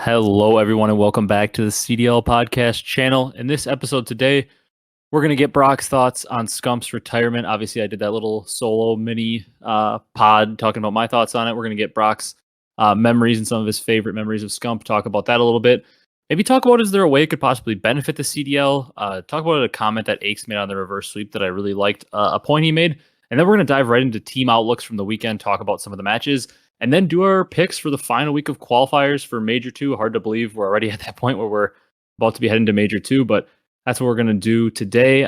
Hello, everyone, and welcome back to the CDL podcast channel. In this episode today, we're going to get Brock's thoughts on Scump's retirement. Obviously, I did that little solo mini pod talking about my thoughts on it. We're going to get Brock's memories and some of his favorite memories of Scump, talk about that a little bit. Maybe talk about is there a way it could possibly benefit the CDL? Talk about a comment that Aches made on the reverse sweep that I really liked, a point he made. And then we're going to dive right into team outlooks from the weekend, talk about some of the matches, and then do our picks for the final week of qualifiers for Major 2. Hard to believe we're already at that point where we're about to be heading to Major 2, but that's what we're going to do today.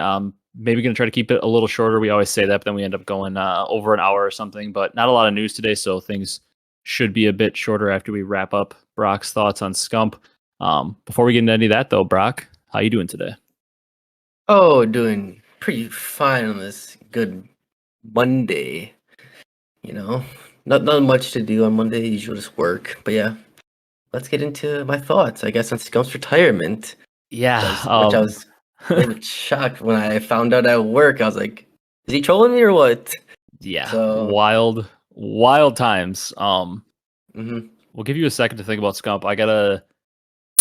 Maybe going to try to keep it a little shorter. We always say that, but then we end up going over an hour or something, but not a lot of news today, so things should be a bit shorter after we wrap up Brock's thoughts on Scump. Before we get into any of that, though, Brock, how you doing today? Oh, doing pretty fine on this good Monday. You know, not much to do on Monday. Usually just work. But yeah, let's get into my thoughts. I guess on Scump's retirement. Yeah, Which I was a little bit shocked when I found out at work. I was like, "Is he trolling me or what?" yeah, So wild times. mhm. We'll give you a second to think about Scump. I gotta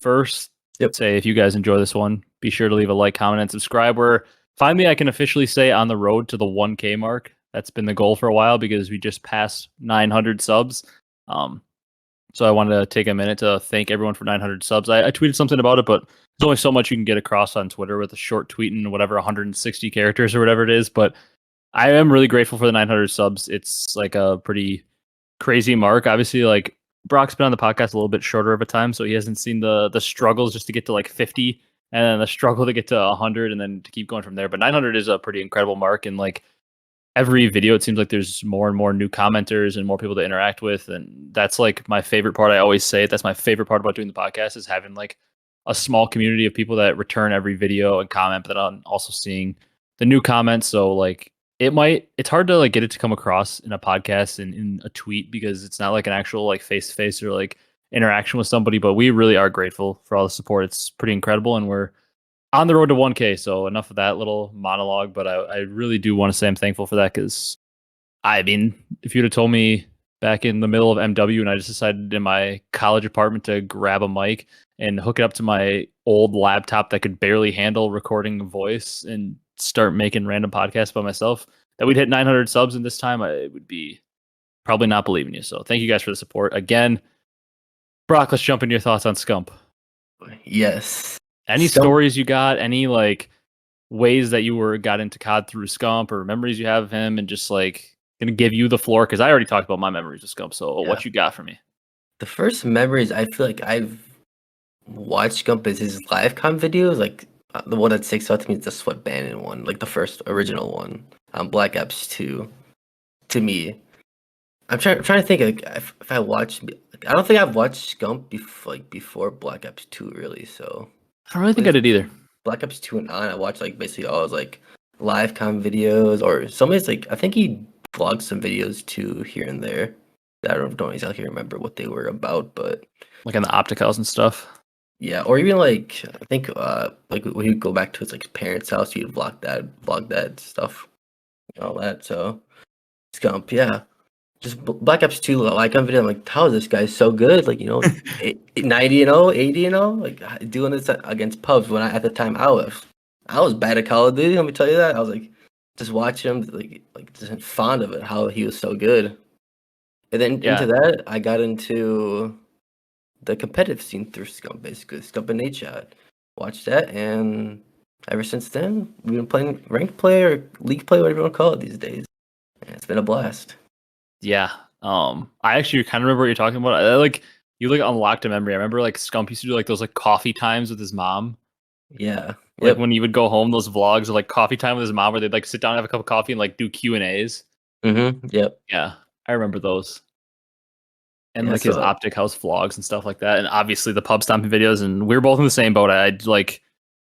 first Yep. say, if you guys enjoy this one, be sure to leave a like, comment, and subscribe. We're finally, I can officially say, on the road to the 1K mark. That's been the goal for a while because we just passed 900 subs. So I wanted to take a minute to thank everyone for 900 subs. I tweeted something about it, but there's only so much you can get across on Twitter with a short tweet and whatever 160 characters or whatever it is. But I am really grateful for the 900 subs. It's like a pretty crazy mark. Obviously, like Brock's been on the podcast a little bit shorter of a time, so he hasn't seen the struggles just to get to like 50 and then the struggle to get to 100 and then to keep going from there. But 900 is a pretty incredible mark, and like every video, it seems like there's more and more new commenters and more people to interact with, and that's like my favorite part. I always say it. That's my favorite part about doing the podcast is having like a small community of people that return every video and comment, but I'm also seeing the new comments. So like it's hard to like get it to come across in a podcast and in a tweet because it's not like an actual like face to face or like interaction with somebody, but we really are grateful for all the support. It's pretty incredible, and we're on the road to 1K. So enough of that little monologue, but I really do want to say I'm thankful for that because I mean, if you'd have told me back in the middle of MW and I just decided in my college apartment to grab a mic and hook it up to my old laptop that could barely handle recording voice and start making random podcasts by myself, that we'd hit 900 subs in this time, I would be probably not believing you. So thank you guys for the support. Again, Brock, let's jump into your thoughts on Scump. Yes. Any Scump. stories you got? Any like ways that you got into COD through Scump or memories you have of him, and just like gonna give you the floor because I already talked about my memories of Scump. So Yeah. what you got for me? The first memories I feel like I've watched Scump is his live com videos, like the one that sticks out to me is the Sweat Bandit one, like the first original one. Black Ops 2. To me, I'm trying to think like if I watched. I don't think I've watched Scump before Black Ops 2 really. So I don't really think I did either. Black Ops 2 and on, I watched like basically all his like live com videos or some of his like I think he vlogged some videos too here and there. I don't exactly remember what they were about, but Like in the OpTic and stuff. yeah, or even like I think like when he'd go back to his like parents' house, he'd vlog that stuff, and all that. So Scump, yeah. Just Black Ops 2 like on video, I'm like, how is this guy so good? Like, 90 and 0, 80 and 0, like doing this against pubs when at the time I was bad at Call of Duty, let me tell you that. I was like just watching him like just fond of it, how he was so good. And then into that, I got into the competitive scene through Scump, basically. Scump and Nate Shot. Watched that, and ever since then, we've been playing ranked play or league play, whatever you want to call it these days. And it's been a blast. Yeah. I actually kind of remember what you're talking about. Like you like unlocked a memory. I remember like Scump used to do like those like coffee times with his mom. Yeah. Like when he would go home, those vlogs of like coffee time with his mom where they'd like sit down and have a cup of coffee and like do Q&As. Mm-hmm. Yep. Yeah. I remember those. And Yeah, like his OpTic house vlogs and stuff like that. And obviously the pub stomping videos. And we were both in the same boat. I'd like,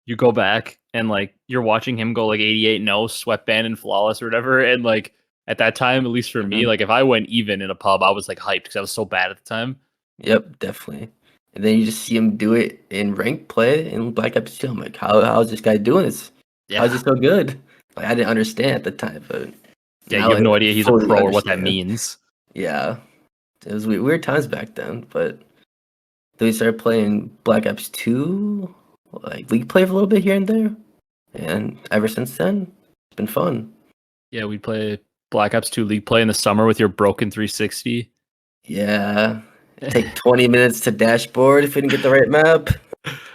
you go back and like you're watching him go like 88-0, sweatband and flawless or whatever. And like at that time, at least for me, like if I went even in a pub, I was like hyped because I was so bad at the time. Yep, definitely. And then you just see him do it in ranked play in Black Ops 2. I'm like, how is this guy doing this? Yeah. How's he so good? Like I didn't understand at the time, but yeah, you have no idea he's a pro or what that means. Yeah. It was weird times back then, but Then we started playing Black Ops 2, like League play for a little bit here and there. And ever since then, it's been fun. Yeah, we'd play Black Ops 2 League play in the summer with your broken 360. Yeah. Take 20 minutes to dashboard if we didn't get the right map.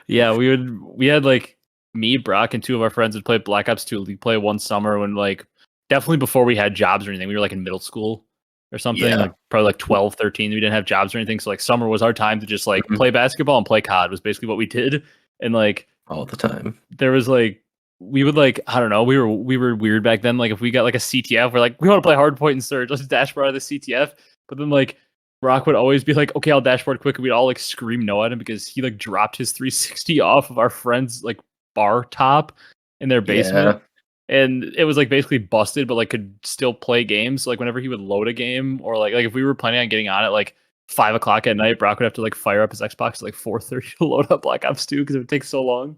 Yeah, we had like me, Brock, and two of our friends would play Black Ops 2 League play one summer when like definitely before we had jobs or anything. We were like in middle school or something, Yeah. like probably like 12, 13. We didn't have jobs or anything. So like summer was our time to just like Mhm. play basketball and play COD was basically what we did. And like All the time. there was like we would like I don't know, we were weird back then. Like if we got like a CTF, we're like, we want to play hardpoint and surge, let's dashboard out of the CTF. But then like Brock would always be like, okay, I'll dashboard quick, and we'd all like scream no at him because he like dropped his 360 off of our friend's like bar top in their basement. Yeah. And it was like basically busted, but like could still play games. So, like whenever he would load a game, or like if we were planning on getting on at like 5 o'clock at night, Brock would have to like fire up his Xbox at like 4:30 to load up Black Ops 2 because it would take so long.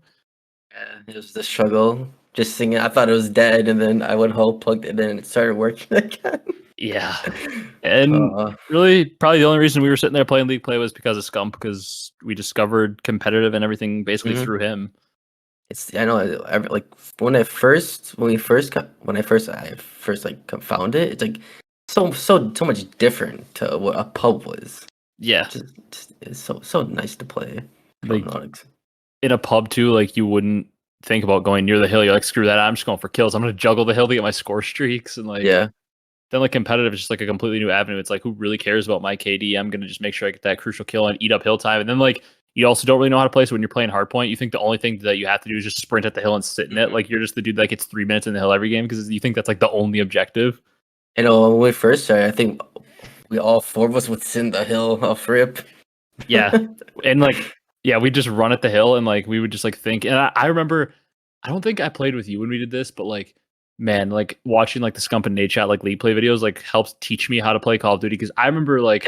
Yeah, it was the struggle. Just singing. I thought it was dead, and then I went home, plugged it in, and it started working again. Yeah. And really, probably the only reason we were sitting there playing League play was because of Scump, because we discovered competitive and everything basically through him. It's I know like when I first like found it, it's like so much different to what a pub was. Yeah. Just it's so nice to play. Like, in a pub too, like you wouldn't think about going near the hill. You're like, screw that, I'm just going for kills. I'm gonna juggle the hill to get my score streaks. And like then like competitive is just like a completely new avenue. It's like, who really cares about my KD? I'm gonna just make sure I get that crucial kill and eat up hill time. And then like you also don't really know how to play. So when you're playing hardpoint, you think the only thing that you have to do is just sprint at the hill and sit in it. Like you're just the dude that gets 3 minutes in the hill every game because you think that's like the only objective. You know, when we first started, I think we all four of us would sit in the hill off rip. Yeah. And like, yeah, we'd just run at the hill and like we would just like think. And I remember, I don't think I played with you when we did this, but like, man, like watching like the Scump and Nate Chat like League play videos like helps teach me how to play Call of Duty. Because I remember like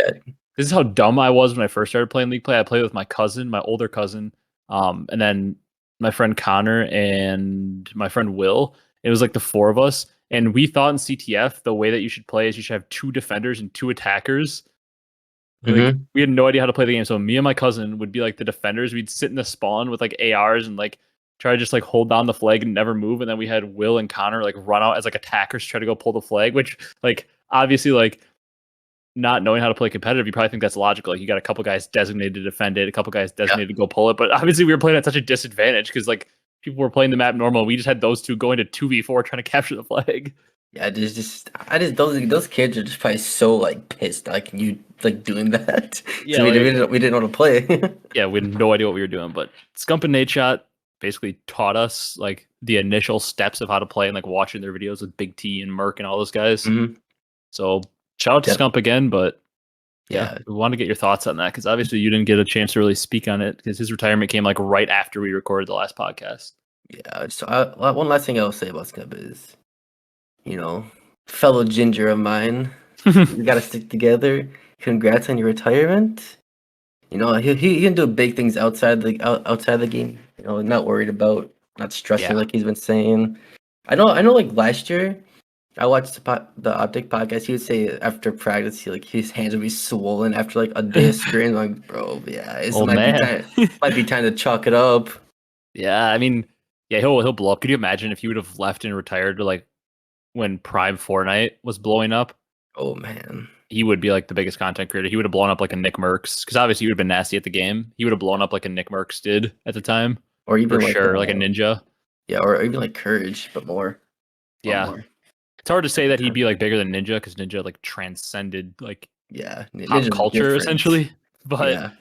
this is how dumb I was when I first started playing League play. I played with my cousin, my older cousin, and then my friend Connor and my friend Will. It was like the four of us, and we thought in CTF the way that you should play is you should have 2 defenders and 2 attackers. Like we had no idea how to play the game. So me and my cousin would be like the defenders. We'd sit in the spawn with like ARs and like try to just like hold down the flag and never move. And then we had Will and Connor like run out as like attackers, try to go pull the flag, which like obviously like not knowing how to play competitive, you probably think that's logical. Like you got a couple guys designated to defend it, a couple guys designated to go pull it. But obviously we were playing at such a disadvantage because like people were playing the map normal. We just had those two going to 2v4 trying to capture the flag. Yeah, those kids are just probably so like pissed like you like doing that. Yeah, so like, we didn't know how to play. Yeah, we had no idea what we were doing. But Scump and Nate Shot basically taught us like the initial steps of how to play and like watching their videos with Big T and Merc and all those guys. So shout out to Scump again, but yeah, we want to get your thoughts on that because obviously you didn't get a chance to really speak on it because his retirement came like right after we recorded the last podcast. Yeah, so one last thing I'll say about Scump is, you know, fellow ginger of mine, we gotta stick together. Congrats on your retirement. You know, he can do big things outside the game. You know, not worried about, not stressing like he's been saying. I know. Like last year, I watched the OpTic podcast. He would say after practice, his hands would be swollen after like a day of screen. Like, bro, yeah, it might be time to chalk it up. Yeah, I mean, yeah, he'll blow up. Could you imagine if he would have left and retired to like when Prime Fortnite was blowing up? Oh man, he would be like the biggest content creator. He would have blown up like a Nick Merckx because obviously he would have been nasty at the game. He would have blown up like a Nick Merckx did at the time, or even for like sure, like a Ninja. Yeah, or even like Courage, but more. Yeah, more. It's hard to say that he'd be like bigger than Ninja because Ninja like transcended like pop culture essentially. But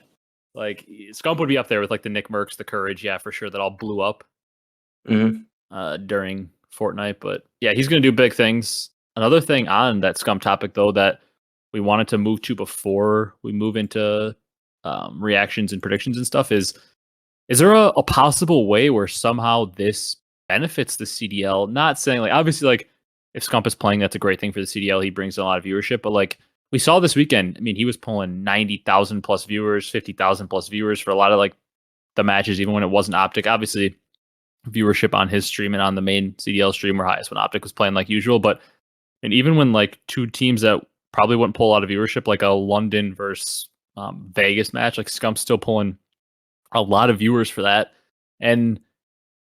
like Scump would be up there with like the Nick Merckx, the Courage, for sure. That all blew up during Fortnite. But yeah, he's gonna do big things. Another thing on that Scump topic though that we wanted to move to before we move into reactions and predictions and stuff is there a possible way where somehow this benefits the CDL? Not saying like obviously like if Scump is playing, that's a great thing for the CDL. He brings in a lot of viewership, but like we saw this weekend, I mean, he was pulling 90,000 plus viewers, 50,000 plus viewers for a lot of like the matches, even when it wasn't OpTic. Obviously, viewership on his stream and on the main CDL stream were highest when OpTic was playing like usual. But and even when like two teams that probably wouldn't pull a lot of viewership, like a London versus Vegas match. Like Scump's still pulling a lot of viewers for that, and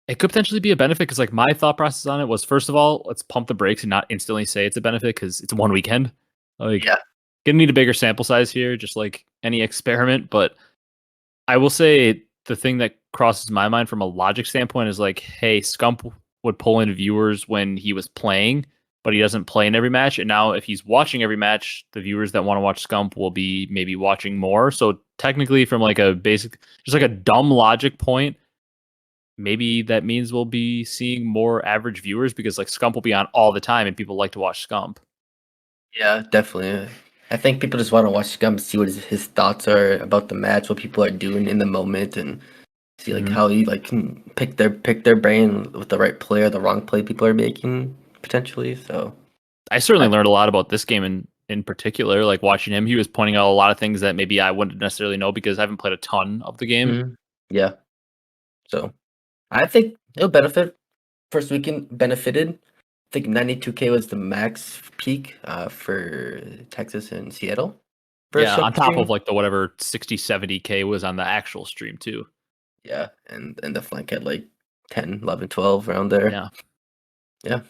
it could potentially be a benefit because like my thought process on it was, first of all, let's pump the brakes and not instantly say it's a benefit because it's one weekend. Like, Yeah. gonna need a bigger sample size here, just like any experiment. But I will say the thing that crosses my mind from a logic standpoint is like, hey, Scump would pull in viewers when he was playing, but he doesn't play in every match. And now if he's watching every match, the viewers that want to watch Scump will be maybe watching more. So technically, from like a basic, just like a dumb logic point, maybe that means we'll be seeing more average viewers because like Scump will be on all the time and people like to watch Scump. Yeah, definitely. I think people just want to watch Scum, see what his thoughts are about the match, what people are doing in the moment, and see like how he like can pick their brain with the right play or the wrong play people are making potentially. So I certainly learned a lot about this game in particular. Like watching him, he was pointing out a lot of things that maybe I wouldn't necessarily know because I haven't played a ton of the game. Yeah, so I think it'll benefit. First weekend benefited. I think 92K was the max peak for Texas and Seattle. Yeah, First on top of stream. like the whatever 60, 70K was on the actual stream too. Yeah, and the flank had like 10, 11, 12 around there. Yeah. Yeah.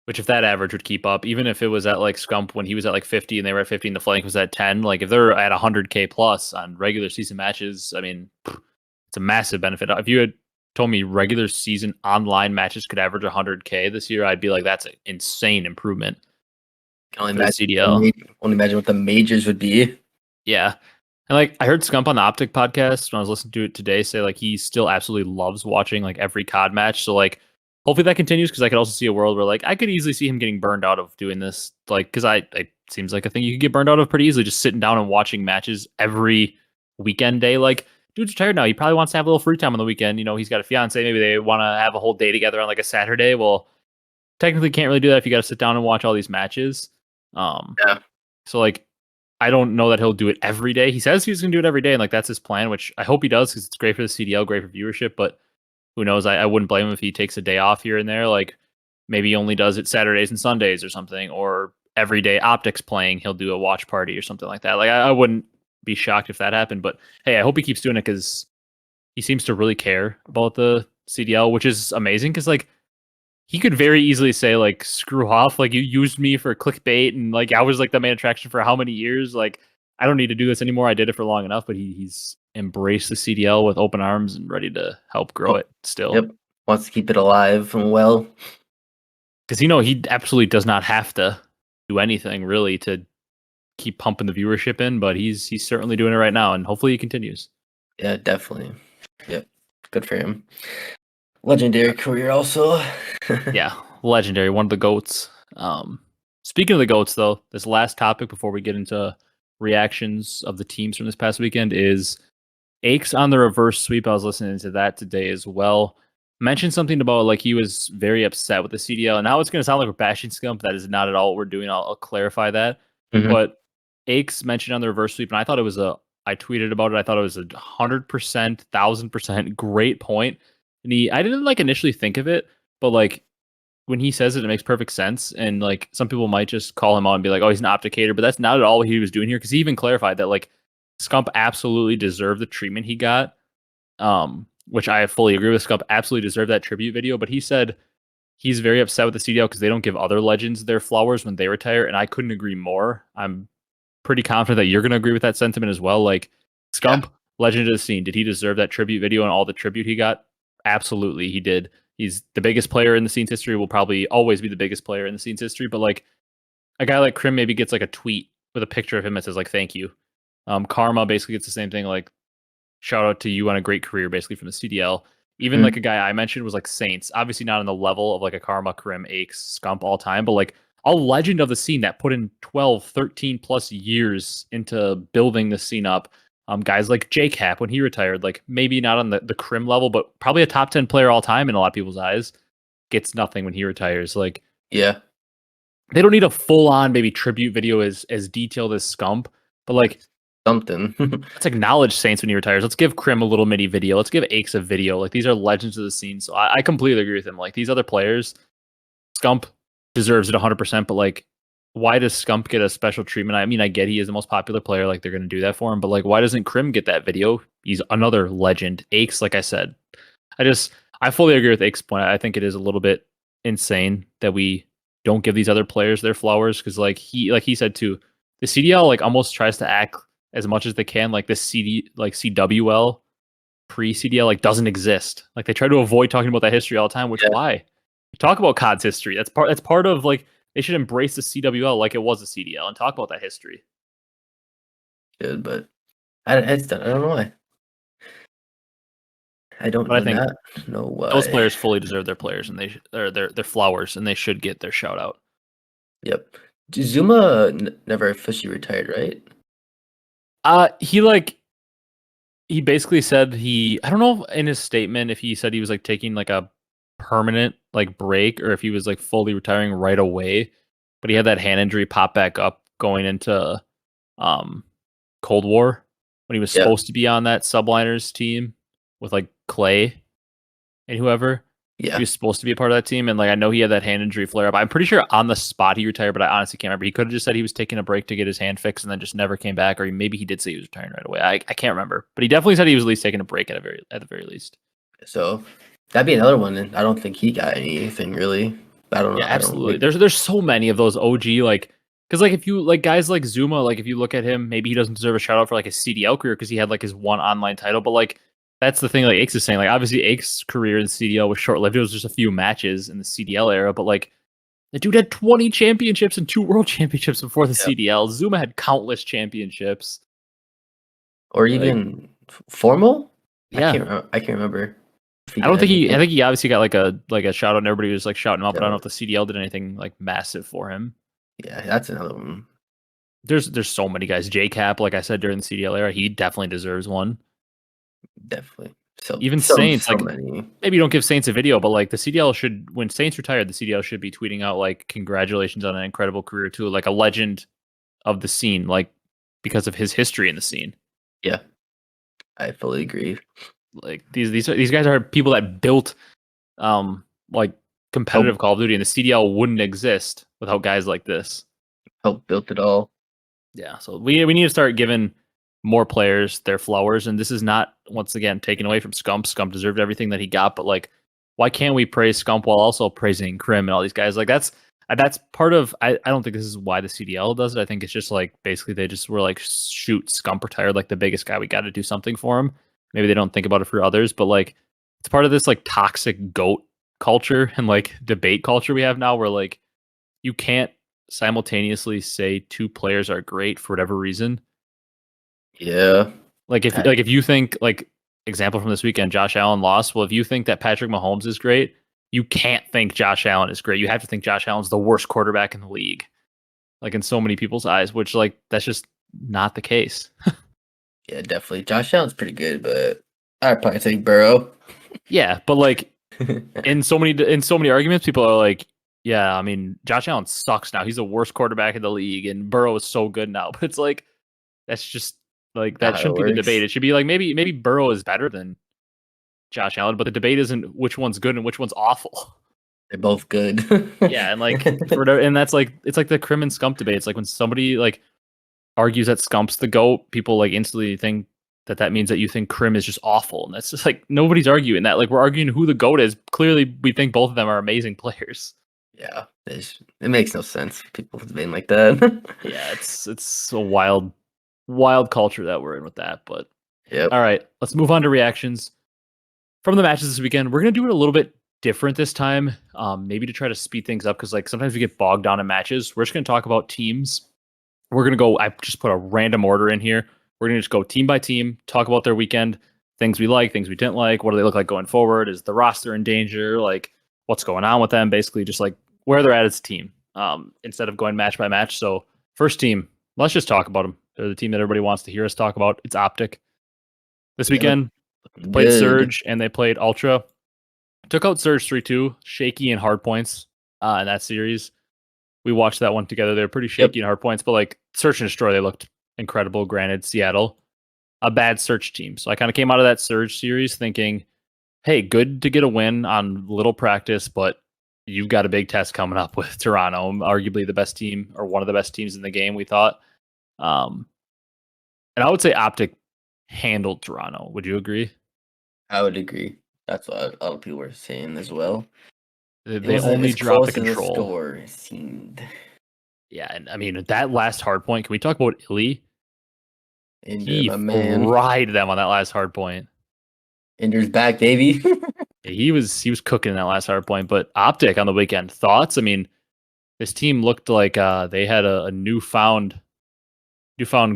Which if that average would keep up, even if it was at like Scump when he was at like 50 and they were at 50 and the flank was at 10, like if they're at 100K plus on regular season matches, I mean, it's a massive benefit. If you had told me regular season online matches could average 100K this year, I'd be like, that's an insane improvement. Can only For the imagine, CDL. only imagine what the majors would be. Yeah. And like I heard Scump on the OpTic podcast when I was listening to it today say like he still absolutely loves watching like every COD match. So like hopefully that continues because I could also see a world where like I could easily see him getting burned out of doing this. Like because it seems like a thing you could get burned out of pretty easily, just sitting down and watching matches every weekend day. Like dude's retired now. He probably wants to have a little free time on the weekend. You know, he's got a fiance. Maybe they want to have a whole day together on like a Saturday. Well, technically can't really do that if you got to sit down and watch all these matches. Yeah. So like I don't know that he'll do it every day. He says he's going to do it every day, and like that's his plan, which I hope he does because it's great for the CDL, great for viewership. But who knows? I wouldn't blame him if he takes a day off here and there. Like maybe he only does it Saturdays and Sundays or something, or every day OpTic's playing, he'll do a watch party or something like that. Like I wouldn't be shocked if that happened. But hey, I hope he keeps doing it because he seems to really care about the CDL, which is amazing because like he could very easily say like screw off, like you used me for clickbait and like I was like the main attraction for how many years, like I don't need to do this anymore, I did it for long enough. But he's embraced the CDL with open arms and ready to help grow it still. Yep, wants to keep it alive and well, because he absolutely does not have to do anything really to keep pumping the viewership in, but he's certainly doing it right now and hopefully he continues. Yeah, definitely. Yep, good for him. Legendary career also. Yeah, legendary, one of the goats. Speaking of the goats though, this last topic before we get into reactions of the teams from this past weekend is Hecz on the reverse sweep. I was listening to that today as well. Mentioned something about like he was very upset with the CDL, and now it's going to sound like we're bashing Scump. That is not at all what we're doing. I'll clarify that. But Hecz mentioned on the reverse sweep, and I thought it was I tweeted about it. I thought it was 100%, 1000% great point. And I didn't like initially think of it, but like when he says it, it makes perfect sense. And like some people might just call him out and be like, oh, he's an opticator, but that's not at all what he was doing here. Cause he even clarified that like Scump absolutely deserved the treatment he got. Which I fully agree with. Scump absolutely deserved that tribute video, but he said he's very upset with the CDL because they don't give other legends their flowers when they retire. And I couldn't agree more. I'm pretty confident that you're going to agree with that sentiment as well. Like Scump, legend of the scene. Did he deserve that tribute video and all the tribute he got? Absolutely, he did. He's the biggest player in the scene's history, will probably always be the biggest player in the scene's history. But like a guy like Crim maybe gets like a tweet with a picture of him that says like thank you. Karma basically gets the same thing, like shout out to you on a great career, basically from the CDL. Even like a guy I mentioned was like Saints, obviously not on the level of like a Karma, Crim, Hecz, Scump all time, but like a legend of the scene that put in 12, 13 plus years into building the scene up. Guys like J-Cap when he retired, like maybe not on the Crim level, but probably a top 10 player all time in a lot of people's eyes, gets nothing when he retires. Like, yeah, they don't need a full on maybe tribute video as detailed as Scump, but like something. let's acknowledge Saints when he retires. Let's give Crim a little mini video. Let's give Hecz a video. Like these are legends of the scene. So I completely agree with him. Like these other players, Scump deserves it 100%, but like why does Scump get a special treatment? I mean, I get he is the most popular player, like they're gonna do that for him, but like why doesn't Crim get that video? He's another legend. Aches, like I said. I fully agree with Aches' point. I think it is a little bit insane that we don't give these other players their flowers because like he said too, the CDL like almost tries to act as much as they can like this CWL pre CDL like doesn't exist. Like they try to avoid talking about that history all the time, which Yeah. why? Talk about COD's history. That's part of like they should embrace the CWL like it was a CDL and talk about that history. Good, but I don't know why. I don't But I think know those why. players fully deserve their players and or their flowers and they should get their shout out. Yep. Zuma never officially retired, right? He basically said I don't know in his statement if he said he was like taking like a permanent like break or if he was like fully retiring right away, but he had that hand injury pop back up going into um Cold War when he was Yeah. supposed to be on that subliners team with like Clay and whoever. Yeah. He was supposed to be a part of that team, and like I know he had that hand injury flare up. I'm pretty sure on the spot he retired, but I honestly can't remember. He could have just said he was taking a break to get his hand fixed, and then just never came back, or maybe he did say he was retiring right away. I can't remember, but he definitely said he was at least taking a break at the very least. So that'd be another one, and I don't think he got anything really. I don't know. Yeah, absolutely. I don't There's so many of those OG like because like if you like guys like Zuma, like if you look at him, maybe he doesn't deserve a shout out for like his CDL career because he had like his one online title, but like that's the thing like Aches is saying. Like obviously Aches' career in CDL was short lived. It was just a few matches in the CDL era, but like the dude had 20 championships and 2 world championships before the Yep. CDL. Zuma had countless championships. or Like, even formal. yeah. I can't remember. If I don't think anything. I think he obviously got like a shout out and everybody was like shouting him out, but I don't know So, if the CDL did anything like massive for him. yeah, that's another one. There's so many guys. JCap, like I said during the CDL era, he definitely deserves one. Definitely. So Even Saints, so like many. maybe you don't give Saints a video, but like the CDL should when Saints retired, the CDL should be tweeting out like congratulations on an incredible career too, like a legend of the scene, like because of his history in the scene. Yeah, I fully agree. Like these guys are people that built like competitive Call of Duty, and the CDL wouldn't exist without guys like this. Help built it all. Yeah, so we need to start giving more players their flowers, and this is not once again taken away from Scump. Scump deserved everything that he got, but like, why can't we praise Scump while also praising Crim and all these guys? Like that's part of. I don't think this is why the CDL does it. I think it's just like basically they just were like, shoot, Scump retired like the biggest guy. We got to do something for him. Maybe they don't think about it for others, but like it's part of this like toxic goat culture and like debate culture we have now, where like you can't simultaneously say 2 players are great for whatever reason. Yeah. Like if you think like example from this weekend, Josh Allen lost. Well, if you think that Patrick Mahomes is great, you can't think Josh Allen is great. You have to think Josh Allen's the worst quarterback in the league. Like in so many people's eyes, which like that's just not the case. Yeah, definitely. Josh Allen's pretty good, but I'd probably take Burrow. Yeah, but like in so many arguments, people are like, yeah, I mean, Josh Allen sucks now. He's the worst quarterback in the league, and Burrow is so good now. But it's like that's just like Not that how it shouldn't be the debate. works. It should be like maybe Burrow is better than Josh Allen, but the debate isn't which one's good and which one's awful. They're both good. Yeah, and like and that's like it's like the Crim and Scump debate. It's like when somebody like argues that Scump's the GOAT, people like instantly think that means that you think Crim is just awful. And that's just like nobody's arguing that. Like we're arguing who the GOAT is. Clearly we think both of them are amazing players. Yeah, it makes no sense. People being like that. Yeah, it's a wild culture that we're in with that. But Yep. all right, let's move on to reactions from the matches this weekend. We're gonna do it a little bit different this time, maybe to try to speed things up because like sometimes we get bogged down in matches. We're just gonna talk about teams. We're gonna go. I just put a random order in here. We're gonna just go team by team, talk about their weekend, things we like, things we didn't like. What do they look like going forward? Is the roster in danger? Like what's going on with them? Basically, just like where they're at as a team, instead of going match by match. So first team, let's just talk about them. They're the team that everybody wants to hear us talk about. It's OpTic. This weekend, they played Good. Surge and they played Ultra. Took out Surge 3-2, shaky and hard points in that series. We watched that one together. They're pretty shaky and hard points, but like Search and Destroy, they looked incredible. Granted, Seattle, a bad Search team. So I kind of came out of that Surge series thinking, hey, good to get a win on little practice, but you've got a big test coming up with Toronto, arguably the best team or one of the best teams in the game, we thought. And I would say OpTic handled Toronto. Would you agree? I would agree. That's what a lot of people were saying as well. It They wasn't only as dropped the close as a control. score, it seemed. Yeah, and I mean that last hard point. Can we talk about Illy? Ender, He my man. fried them on that last hard point. Ender's back, baby. He was cooking that last hard point. But OpTic on the weekend, thoughts? I mean, this team looked like they had a newfound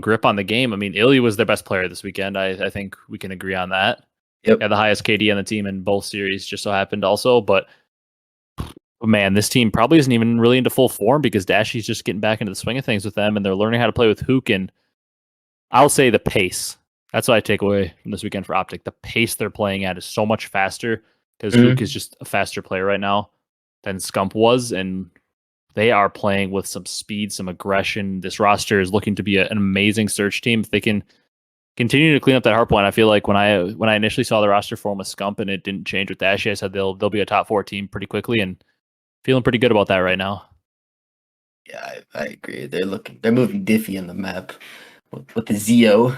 grip on the game. I mean, Illy was their best player this weekend. I think we can agree on that. Yep. Had the highest KD on the team in both series, just so happened also. But man, this team probably isn't even really into full form because Dashy's just getting back into the swing of things with them, and they're learning how to play with Hook. And I'll say the pace. That's what I take away from this weekend for OpTic. The pace they're playing at is so much faster because Hook is just a faster player right now than Scump was, and they are playing with some speed, some aggression. This roster is looking to be an amazing search team. If they can continue to clean up that hard point, I feel like when I initially saw the roster form with Scump and it didn't change with Dashy, I said they'll be a top 4 team pretty quickly, and feeling pretty good about that right now. Yeah, I agree. They're moving Diffie on the map with the Zeo.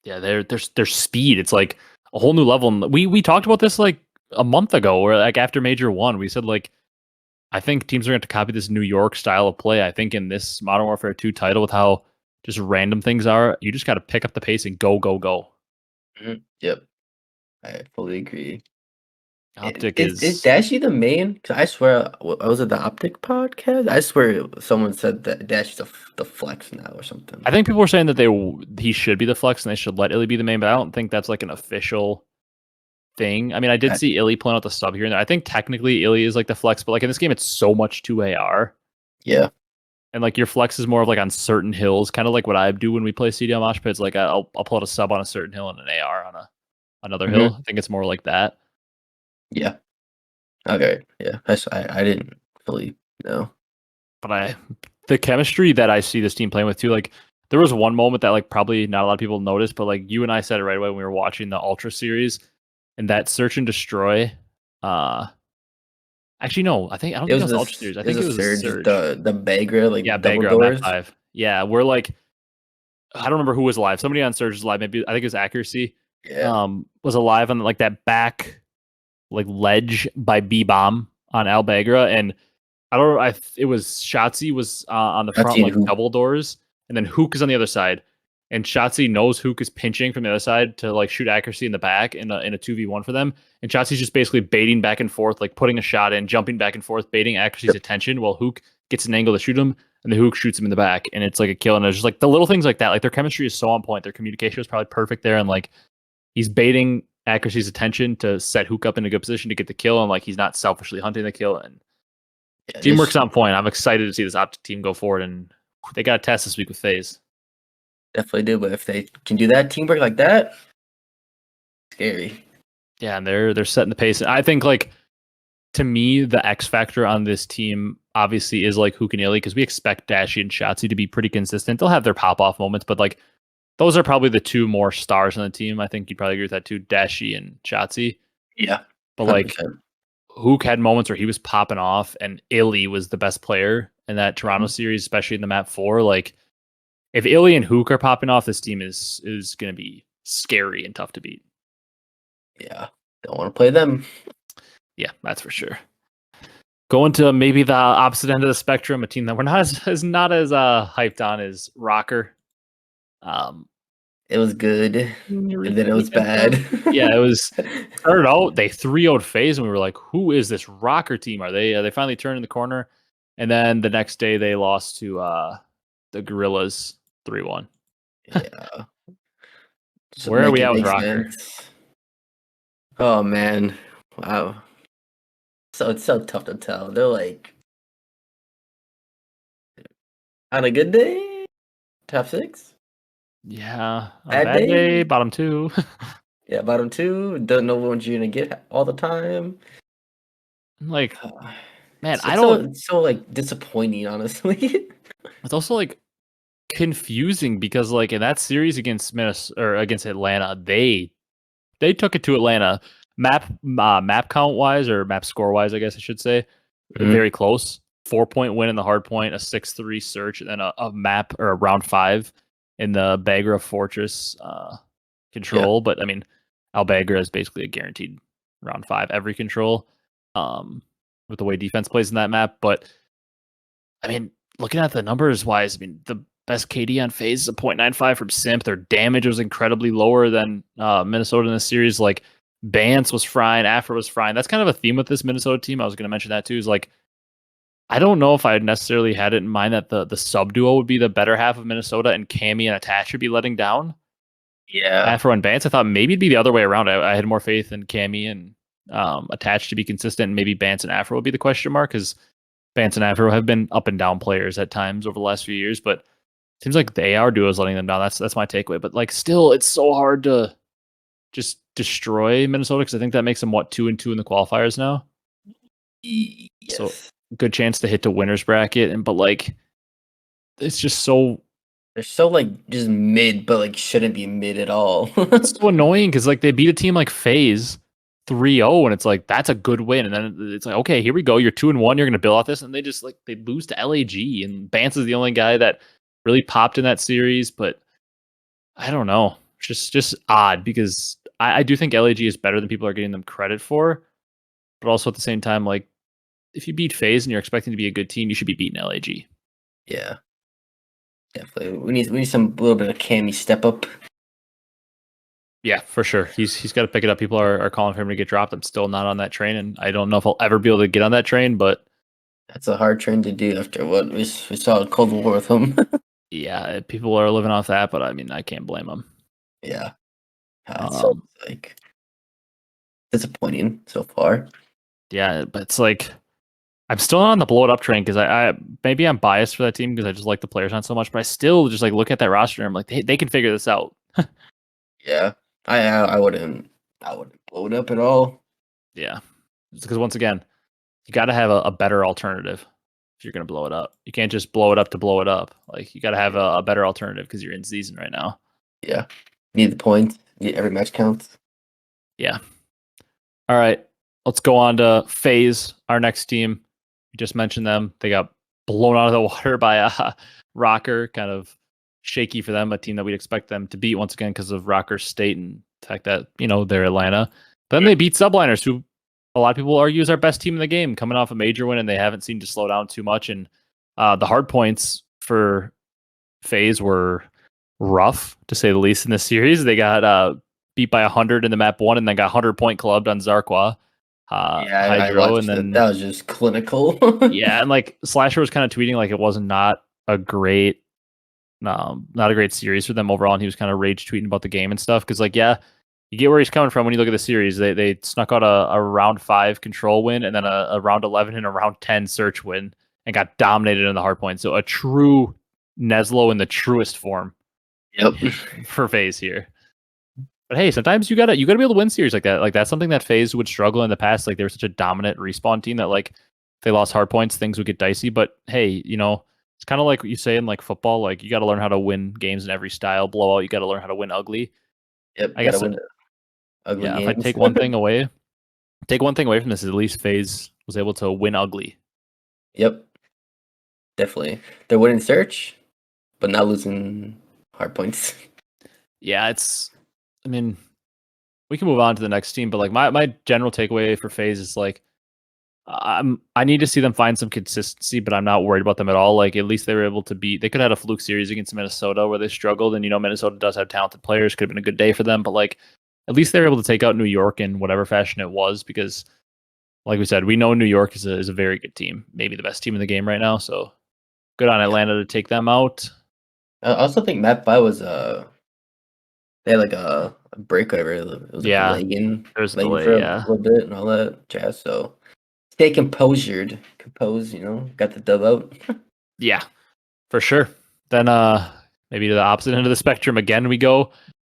Yeah, their speed. It's like a whole new level. And we talked about this like a month ago, or like after Major 1, we said like I think teams are going to copy this New York style of play. I think in this Modern Warfare 2 title, with how just random things are, you just got to pick up the pace and go, go, go. Mm-hmm. Yep, I fully agree. OpTic Is Dashy the main? Because I swear, was it the OpTic podcast? I swear someone said that Dashy's the flex now or something. I think people are saying that he should be the flex and they should let Illy be the main, but I don't think that's like an official thing. I mean, I did see Illy pulling out the sub here and there. I think technically Illy is like the flex, but like in this game, it's so much 2 AR. Yeah. And like your flex is more of like on certain hills, kind of like what I do when we play CDL mosh pits. Like I'll pull out a sub on a certain hill and an AR on another hill. I think it's more like that. Yeah. Okay. Yeah. I didn't fully know. But the chemistry that I see this team playing with too, like there was one moment that like probably not a lot of people noticed, but like you and I said it right away when we were watching the Ultra series, and that search and destroy. Actually, no, I don't think it was the Ultra series. I think it was a surge. The Bagra, like double Bagra doors. Map 5. Yeah, we're like, I don't remember who was live. Somebody on Surge was live. Maybe I think it was Accuracy. Yeah. Was alive on like that back like ledge by B bomb on Al Bagra, and I don't know. It was Shotzi was on the front like double doors, and then Hook is on the other side, and Shotzi knows Hook is pinching from the other side to like shoot Accuracy in the back in a 2v1 for them, and Shotzi's just basically baiting back and forth, like putting a shot in, jumping back and forth, baiting Accuracy's attention while Hook gets an angle to shoot him, and the Hook shoots him in the back, and it's like a kill. And it's just like the little things like that. Like their chemistry is so on point. Their communication is probably perfect there, and like he's baiting Accuracy's attention to set Hook up in a good position to get the kill, and like he's not selfishly hunting the kill. And teamwork's on point. I'm excited to see this OpTic team go forward, and they got a test this week with Faze. Definitely do, but if they can do that teamwork like that, scary. Yeah, and they're setting the pace. And I think like to me, the X factor on this team obviously is like Hook and Illy, because we expect Dashy and Shotzi to be pretty consistent. They'll have their pop off moments, but like those are probably the two more stars on the team. I think you'd probably agree with that too, Dashy and Shotzi. Yeah, but 100%. Like Hook had moments where he was popping off, and Illy was the best player in that Toronto series, especially in the map 4. Like if Illy and Hook are popping off, this team is going to be scary and tough to beat. Yeah, don't want to play them. Yeah, that's for sure. Going to maybe the opposite end of the spectrum, a team that we're not as hyped on is Rocker. It was good, and then it was bad. Yeah, it was. Started out, they 3-0'd Faze, and we were like, "Who is this Rocker team? Are they finally turning the corner?" And then the next day, they lost to the Gorillas 3-1. Yeah. Where are we at with Rocker? Oh man, wow. So it's so tough to tell. They're like on a good day, top 6. Yeah, on a bad day, bottom 2. Yeah, bottom 2. Don't know what you're gonna get all the time. Like, man, it's so like disappointing, honestly. It's also like confusing because like in that series against Minnesota or against Atlanta, they took it to Atlanta map count wise or map score wise, I guess I should say. very close. 4-point win in the hard point, a 6-3 search, and then a map or a round 5 in the Bagra Fortress control. But I mean, Albagra is basically a guaranteed round 5 every control with the way defense plays in that map. But I mean, looking at the numbers wise, I mean, the best KD on Faze is a 0.95 from Simp. Their damage was incredibly lower than Minnesota in this series. Like, Bance was frying, Afro was frying. That's kind of a theme with this Minnesota team. I was going to mention that too. Is like, I don't know if I necessarily had it in mind that the sub duo would be the better half of Minnesota and Cammy and Attach would be letting down. Yeah. Afro and Bance. I thought maybe it'd be the other way around. I had more faith in Cammy and Attach to be consistent. And maybe Bance and Afro would be the question mark, because Bance and Afro have been up and down players at times over the last few years. But it seems like the AR duo is letting them down. That's my takeaway. But like, still, it's so hard to just destroy Minnesota, because I think that makes them 2-2 in the qualifiers now. Yes. So good chance to hit the winners bracket, but like, it's just so they're so like just mid, but like shouldn't be mid at all. It's so annoying, because like they beat a team like Faze 3-0, and it's like, that's a good win, and then it's like, okay, here we go, you're 2-1, you're gonna build off this, and they just like they lose to LAG, and Bance is the only guy that really popped in that series. But I don't know, just odd, because I do think LAG is better than people are getting them credit for, but also at the same time, like, if you beat Faze and you're expecting to be a good team, you should be beating LAG. Yeah, definitely. We need some little bit of Cammy step up. Yeah, for sure. He's got to pick it up. People are calling for him to get dropped. I'm still not on that train, and I don't know if I'll ever be able to get on that train. But that's a hard train to do after what we saw in Cold War with him. Yeah, people are living off that, but I mean, I can't blame them. Yeah, so like disappointing so far. Yeah, but it's like, I'm still not on the blow it up train, because I maybe I'm biased for that team because I just like the players on so much, but I still just like look at that roster and I'm like, they can figure this out. Yeah, I wouldn't blow it up at all. Yeah, because once again, you got to have a better alternative if you're gonna blow it up. You can't just blow it up to blow it up. Like, you got to have a better alternative, because you're in season right now. Yeah, need the points. Every match counts. Yeah. All right, let's go on to Faze, our next team. We just mentioned them. They got blown out of the water by a Rocker. Kind of shaky for them, a team that we'd expect them to beat once again because of Rocker State and the fact that, they're Atlanta. Then they beat Subliners, who a lot of people argue is our best team in the game, coming off a major win, and they haven't seemed to slow down too much. And the hard points for Faze were rough, to say the least, in this series. They got beat by 100 in the map 1, and then got 100-point clubbed on Zarqua. Hydro, and then that was just clinical. Yeah, and like Slasher was kind of tweeting like it was not a great series for them overall, and he was kind of rage tweeting about the game and stuff, because like, yeah, you get where he's coming from when you look at the series. They snuck out a round 5 control win, and then a round 11 and a round 10 search win, and got dominated in the hard point. So a true Neslo in the truest form. Yep. For Faze here. But hey, sometimes you gotta be able to win series like that. Like, that's something that Faze would struggle in the past. Like, they were such a dominant respawn team that like, if they lost hard points, things would get dicey. But hey, it's kind of like what you say in like football. Like, you got to learn how to win games in every style. Blowout, you got to learn how to win ugly. Yep. I guess. Win ugly games. If I take one thing away from this, at least Faze was able to win ugly. Yep. Definitely, they're winning search, but not losing hard points. Yeah, I mean, we can move on to the next team, but like my general takeaway for Faze is like, I need to see them find some consistency, but I'm not worried about them at all. Like, at least they were able to beat. They could have had a fluke series against Minnesota where they struggled, and Minnesota does have talented players. Could have been a good day for them, but like, at least they were able to take out New York in whatever fashion it was, because, like we said, we know New York is a very good team, maybe the best team in the game right now. So good on Atlanta to take them out. I also think Map 5 was they had like a break over. It was like lagging for a little bit and all that jazz. So stay compose, got the dub out. Yeah, for sure. Then maybe to the opposite end of the spectrum again we go.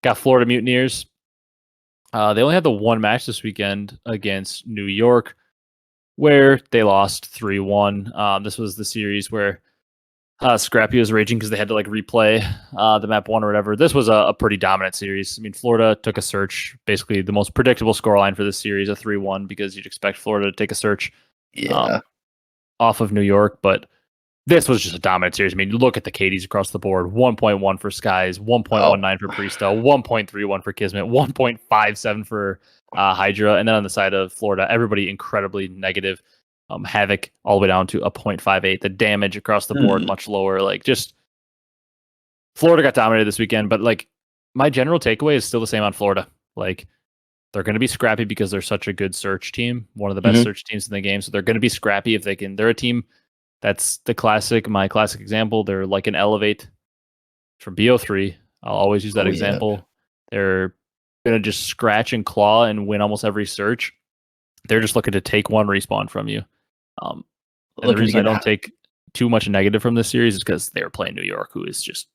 Got Florida Mutineers. They only had the one match this weekend against New York, where they lost 3-1. This was the series where Scrappy was raging because they had to like replay the map 1 or whatever. This was a pretty dominant series. I mean, Florida took a search, basically the most predictable scoreline for this series, a 3-1, because you'd expect Florida to take a search. Yeah. off of New York, but this was just a dominant series. I mean, you look at the KDs across the board: 1.1 for Skies, 1.19 for Presto, 1.31 for Kismet, 1.57 for Hydra, and then on the side of Florida, everybody incredibly negative. Havoc all the way down to a 0.58. The damage across the board much lower. Like, just Florida got dominated this weekend, but like my general takeaway is still the same on Florida. Like, they're going to be scrappy because they're such a good search team, one of the best search teams in the game. So they're going to be scrappy if they can. They're a team that's my classic example. They're like an Elevate from BO3. I'll always use that example. Yeah. They're going to just scratch and claw and win almost every search. They're just looking to take one respawn from you. And the reason I don't take too much negative from this series is because they're playing New York, who is just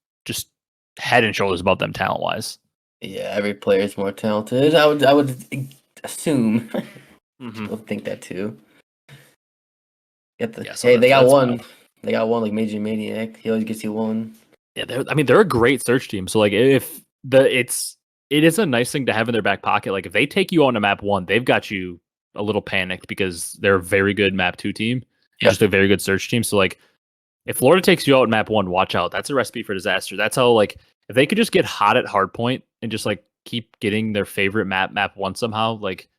head and shoulders above them talent-wise. Yeah, every player is more talented. I would assume. I would think that too. They got one. Wild. They got one, like Major Maniac. He always gets you one. Yeah, they're a great search team. So like, it is a nice thing to have in their back pocket. Like, if they take you on to map 1, they've got you a little panicked because they're a very good map 2 team, just a very good search team. So like, if Florida takes you out in map 1, watch out. That's a recipe for disaster. That's how, like, if they could just get hot at hardpoint and just like keep getting their favorite map 1 somehow, like,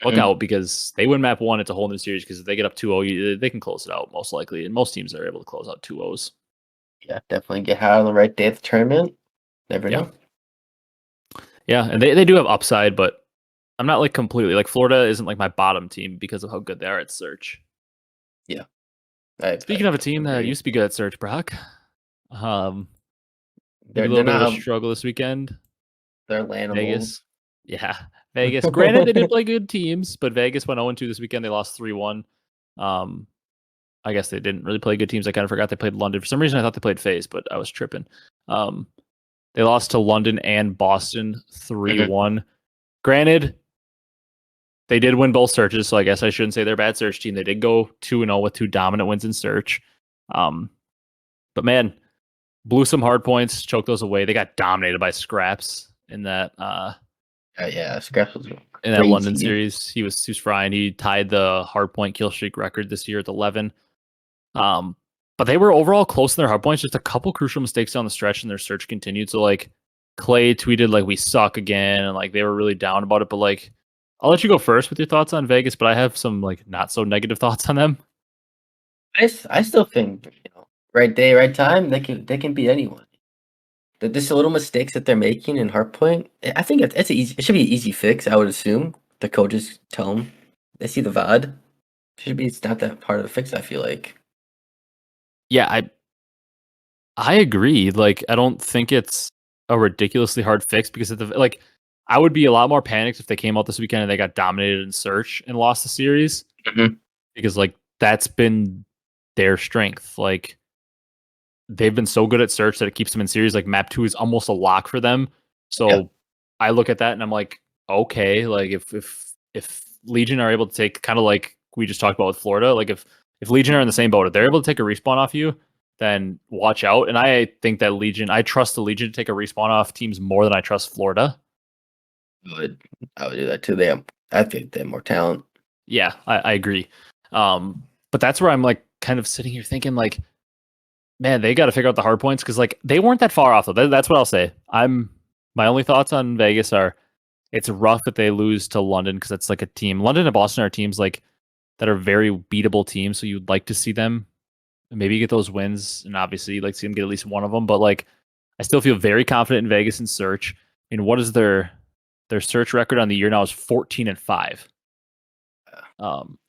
look out, because they win map 1, it's a whole new series. Because if they get up 2-0, they can close it out most likely, and most teams are able to close out 2-0s. Yeah, definitely get hot on the right day of the tournament. Never know. Yeah, and they do have upside, but I'm not like completely like Florida isn't like my bottom team because of how good they are at search. Yeah. Speaking of a team that used to be good at search, Brock, maybe they're a little bit of a struggle this weekend. They're landable. Vegas. Yeah, Vegas. Granted, they did play good teams, but Vegas went 0-2 this weekend. They lost 3-1. I guess they didn't really play good teams. I kind of forgot they played London. For some reason, I thought they played Faze, but I was tripping. They lost to London and Boston 3-1. Granted, they did win both searches, so I guess I shouldn't say they're a bad search team. They did go 2-0 with 2 dominant wins in search. But man, blew some hard points, choked those away. They got dominated by Scraps in that. Scraps was in that London series. He was frying. He tied the hard point kill streak record this year at 11. But they were overall close in their hard points. Just a couple crucial mistakes down the stretch, and their search continued. So like, Clay tweeted like, "We suck again," and like they were really down about it. But like, I'll let you go first with your thoughts on Vegas, but I have some like not so negative thoughts on them. I still think, right day, right time, they can beat anyone. Just the little mistakes that they're making in hardpoint, I think it should be an easy fix. I would assume the coaches tell them, they see the VOD. It's not that hard of a fix, I feel like. Yeah, I agree. Like, I don't think it's a ridiculously hard fix because like, I would be a lot more panicked if they came out this weekend and they got dominated in search and lost the series, because like that's been their strength. Like, they've been so good at search that it keeps them in series. Like, map 2 is almost a lock for them. So I look at that and I'm like, okay, like if Legion are able to take, kind of like we just talked about with Florida, like if Legion are in the same boat, if they're able to take a respawn off you, then watch out. And I think that I trust the Legion to take a respawn off teams more than I trust Florida. I would do that too. I think they have more talent. Yeah, I agree. But that's where I'm like kind of sitting here thinking like, man, they got to figure out the hard points, because like they weren't that far off though. That's what I'll say. My only thoughts on Vegas are, it's rough that they lose to London, because it's like a team. London and Boston are teams like that are very beatable teams, so you'd like to see them maybe get those wins, and obviously you'd like to see them get at least one of them. But like, I still feel very confident in Vegas and search. I mean, what is their search record on the year now is 14-5.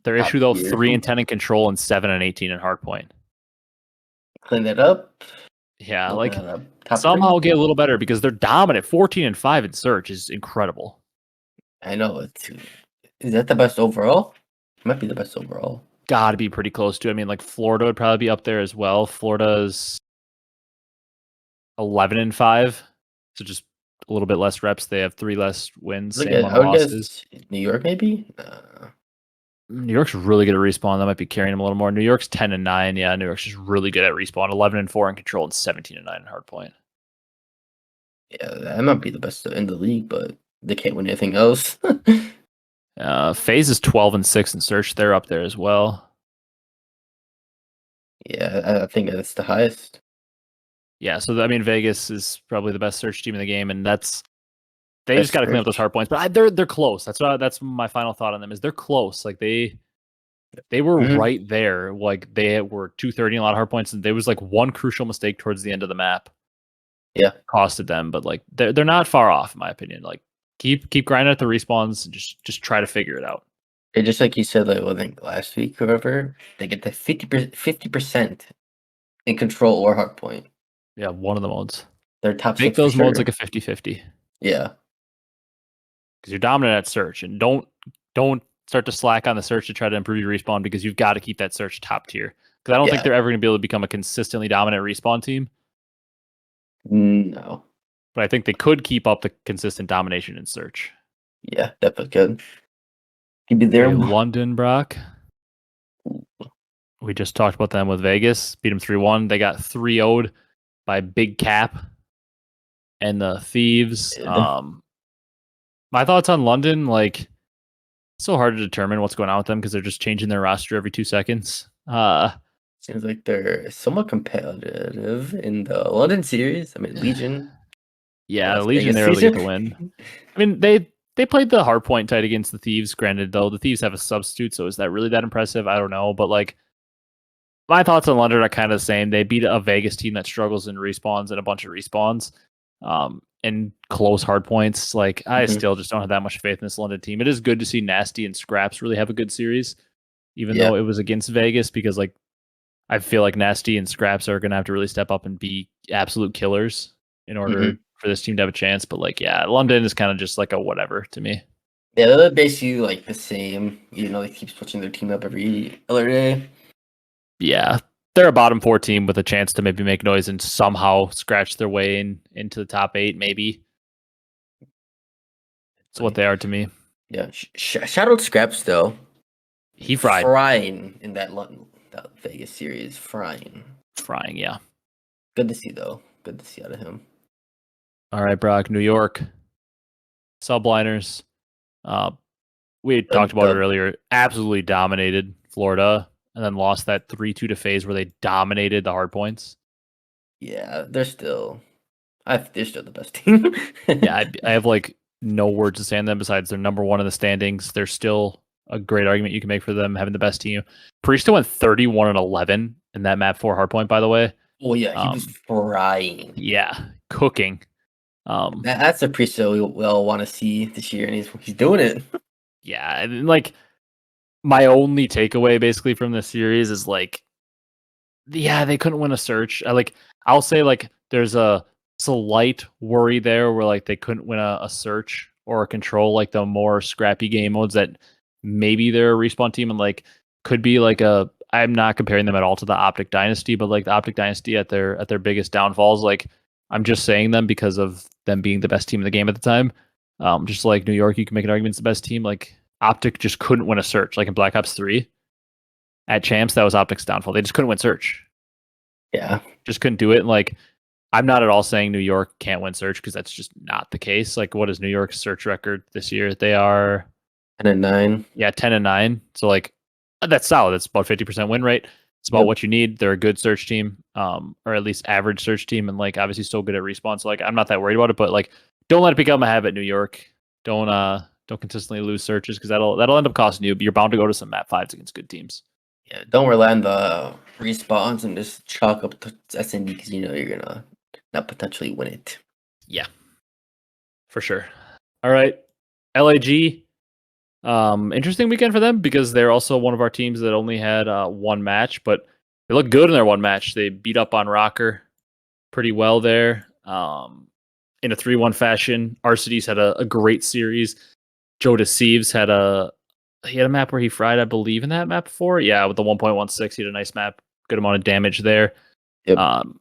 Their issue though, 3-10 in control and 7-18 in hardpoint. Clean that up. Yeah, like somehow get a little better, because they're dominant. 14-5 in search is incredible. I know. Is that the best overall? It might be the best overall. Got to be pretty close to. I mean, like Florida would probably be up there as well. Florida's 11-5, so just a little bit less reps. They have 3 less wins. Same on losses. New York maybe. New York's really good at respawn. That might be carrying them a little more. New York's 10-9. Yeah, New York's just really good at respawn. 11-4 in control and 17-9 in hardpoint. Yeah, that might be the best in the league, but they can't win anything else. Faze is 12-6 in search. They're up there as well. Yeah, I think that's the highest. Yeah, so I mean, Vegas is probably the best search team in the game, and they just Best got to clean up those search. hard points. But they're close. That's my final thought on them is they're close. Like they were Mhm. right there. Like they were 230 a lot of hard points, and there was like one crucial mistake towards the end of the map. Yeah. Costed them, but like they're not far off, in my opinion. Like keep grinding at the respawns and just try to figure it out. It just like you said, like I think last week, or whatever, they get the 50% in control or hard point. Yeah, one of the modes. They're top Make 6 for those modes like sure. a 50-50. Yeah. Because you're dominant at search, and don't start to slack on the search to try to improve your respawn because you've got to keep that search top tier. Because I don't think Yeah. they're ever going to be able to become a consistently dominant respawn team, No. but I think they could keep up the consistent domination in search. Yeah, definitely good. He'd be there. Okay, London, Brock. We just talked about them with Vegas. Beat them 3-1. They got 3-0'd by Big Cap and the Thieves. My thoughts on London, like, it's so hard to determine what's going on with them because they're just changing their roster every 2 seconds. Seems like they're somewhat competitive in the London series. I mean, Legion. Yeah, Las Legion, Vegas they really get the season. win. I mean, they played the hard point tight against the Thieves. Granted, though, the Thieves have a substitute, so is that really that impressive? I don't know. But, like, my thoughts on London are kind of the same. They beat a Vegas team that struggles in respawns and a bunch of respawns. And close hard points. Like, I still just don't have that much faith in this London team. It is good to see Nasty and Scraps really have a good series, even Yeah. though it was against Vegas, because, like, I feel like Nasty and Scraps are going to have to really step up and be absolute killers in order for this team to have a chance. But, like, yeah, London is kind of just like a whatever to me. Yeah, they're basically like the same. You know, they keep switching their team up every other day. Yeah, they're a bottom 4 team with a chance to maybe make noise and somehow scratch their way into the top 8, maybe. That's what they are to me. Yeah, shout out Scraps though. He fried. Frying in that Vegas series. Frying. Yeah. Good to see though. Good to see out of him. All right, Brock, New York. Subliners. We had talked about it earlier. Absolutely dominated Florida and then lost that 3-2 to Faze where they dominated the hard points. Yeah, they're still the best team. Yeah, I have like no words to say on them besides they're number 1 in the standings. They're still a great argument you can make for them having the best team. Priest went 31-11 in that map 4 hardpoint, by the way. Oh yeah, he was frying. Yeah, cooking. That's a Priest we all want to see this year, and he's doing it. Yeah, and like my only takeaway basically from this series is like, yeah, they couldn't win a search. I'll say like there's a slight worry there where like they couldn't win a search or a control, like the more scrappy game modes that maybe they're a respawn team and like could be like a. I'm not comparing them at all to the OpTic Dynasty, but like the OpTic Dynasty at their biggest downfalls, like I'm just saying them because of them being the best team in the game at the time. Just like New York, you can make an argument it's the best team. Like OpTic just couldn't win a search, like in Black Ops 3 at Champs, that was OpTic's downfall. They just couldn't win search. Yeah, just couldn't do it. And like, I'm not at all saying New York can't win search because that's just not the case. Like, what is New York's search record this year? They are 10-9. Yeah, 10-9. So like, that's solid. That's about 50% win rate. It's about what you need. They're a good search team, or at least average search team, and like obviously still good at respawn. So like, I'm not that worried about it. But like, don't let it become a habit, New York. Don't consistently lose searches because that'll end up costing you. You're bound to go to some map 5s against good teams. Yeah, don't rely on the respawns and just chalk up the SND because you know you're gonna not potentially win it. Yeah, for sure. All right, LAG. Interesting weekend for them because they're also one of our teams that only had one match, but they looked good in their one match. They beat up on Rocker pretty well there in a 3-1 fashion. Arcitys had a great series. Joe Deceives had a map where he fried, I believe, in that map before. Yeah, with the 1.16, he had a nice map, good amount of damage there. Yep.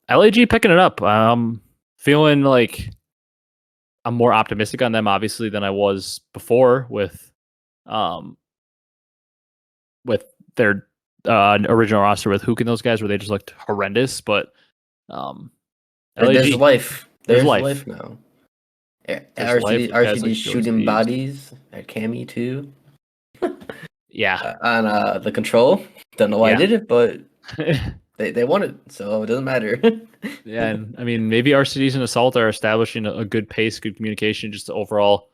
LAG picking it up. Feeling like I'm more optimistic on them, obviously, than I was before with their original roster with Hook and those guys, where they just looked horrendous. But LAG, there's life. There's life. life now. RCD shooting bodies at Cammy too. Yeah. On the control. Don't know why I did it, but They won it, so it doesn't matter. Yeah, and I mean, maybe Arcitys and Assault are establishing a good pace, good communication, just overall,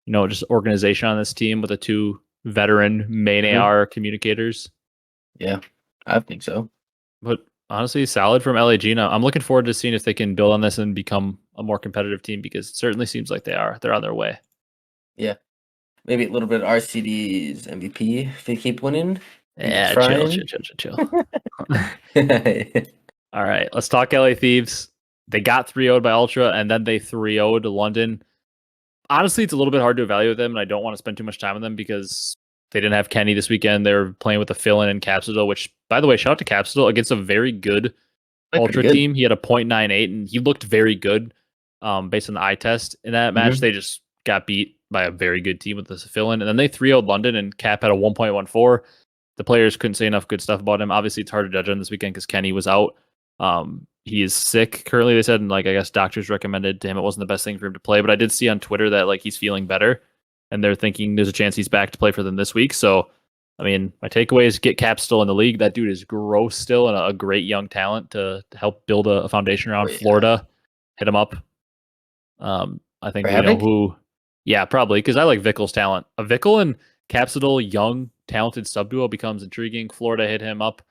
just organization on this team with the two veteran main Mhm. AR communicators. Yeah, I think so. But honestly, solid from LAG. Now, I'm looking forward to seeing if they can build on this and become a more competitive team because it certainly seems like they are. They're on their way. Yeah, maybe a little bit of RCD's MVP if they keep winning. He's Yeah, chill, chill, trying. chill, chill, chill. All right, let's talk LA Thieves. They got 3-0'd by Ultra, and then they 3-0'd to London. Honestly, it's a little bit hard to evaluate them, and I don't want to spend too much time on them because they didn't have Kenny this weekend. They're playing with the fill-in and Capsule, which, by the way, shout out to Capsule against a very good Like pretty Ultra good. team. He had a .98, and he looked very good based on the eye test. In that match, they just got beat by a very good team with this fill-in, and then they 3-0'd London, and Cap had a 1.14. The players couldn't say enough good stuff about him. Obviously, it's hard to judge on this weekend because Kenny was out. He is sick currently. They said, and I guess doctors recommended to him it wasn't the best thing for him to play. But I did see on Twitter that he's feeling better, and they're thinking there's a chance he's back to play for them this week. So, I mean, my takeaway is get Cap still in the league. That dude is gross still and a great young talent to help build a foundation around Florida. Hit him up. I think we know who. Yeah, probably because I like Vickel's talent. A Vickel and Capsidal, young, talented sub duo becomes intriguing. Florida hit him up.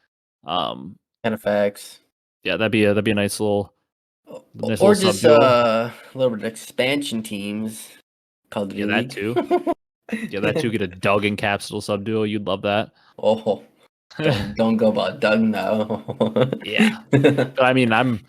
Kind of facts. Yeah, that'd be a nice little or just a little bit of expansion teams called the League. That too. That too. Get a Doug and Capsidal sub duo. You'd love that. Oh, don't go about Doug now. Yeah, but I mean, I'm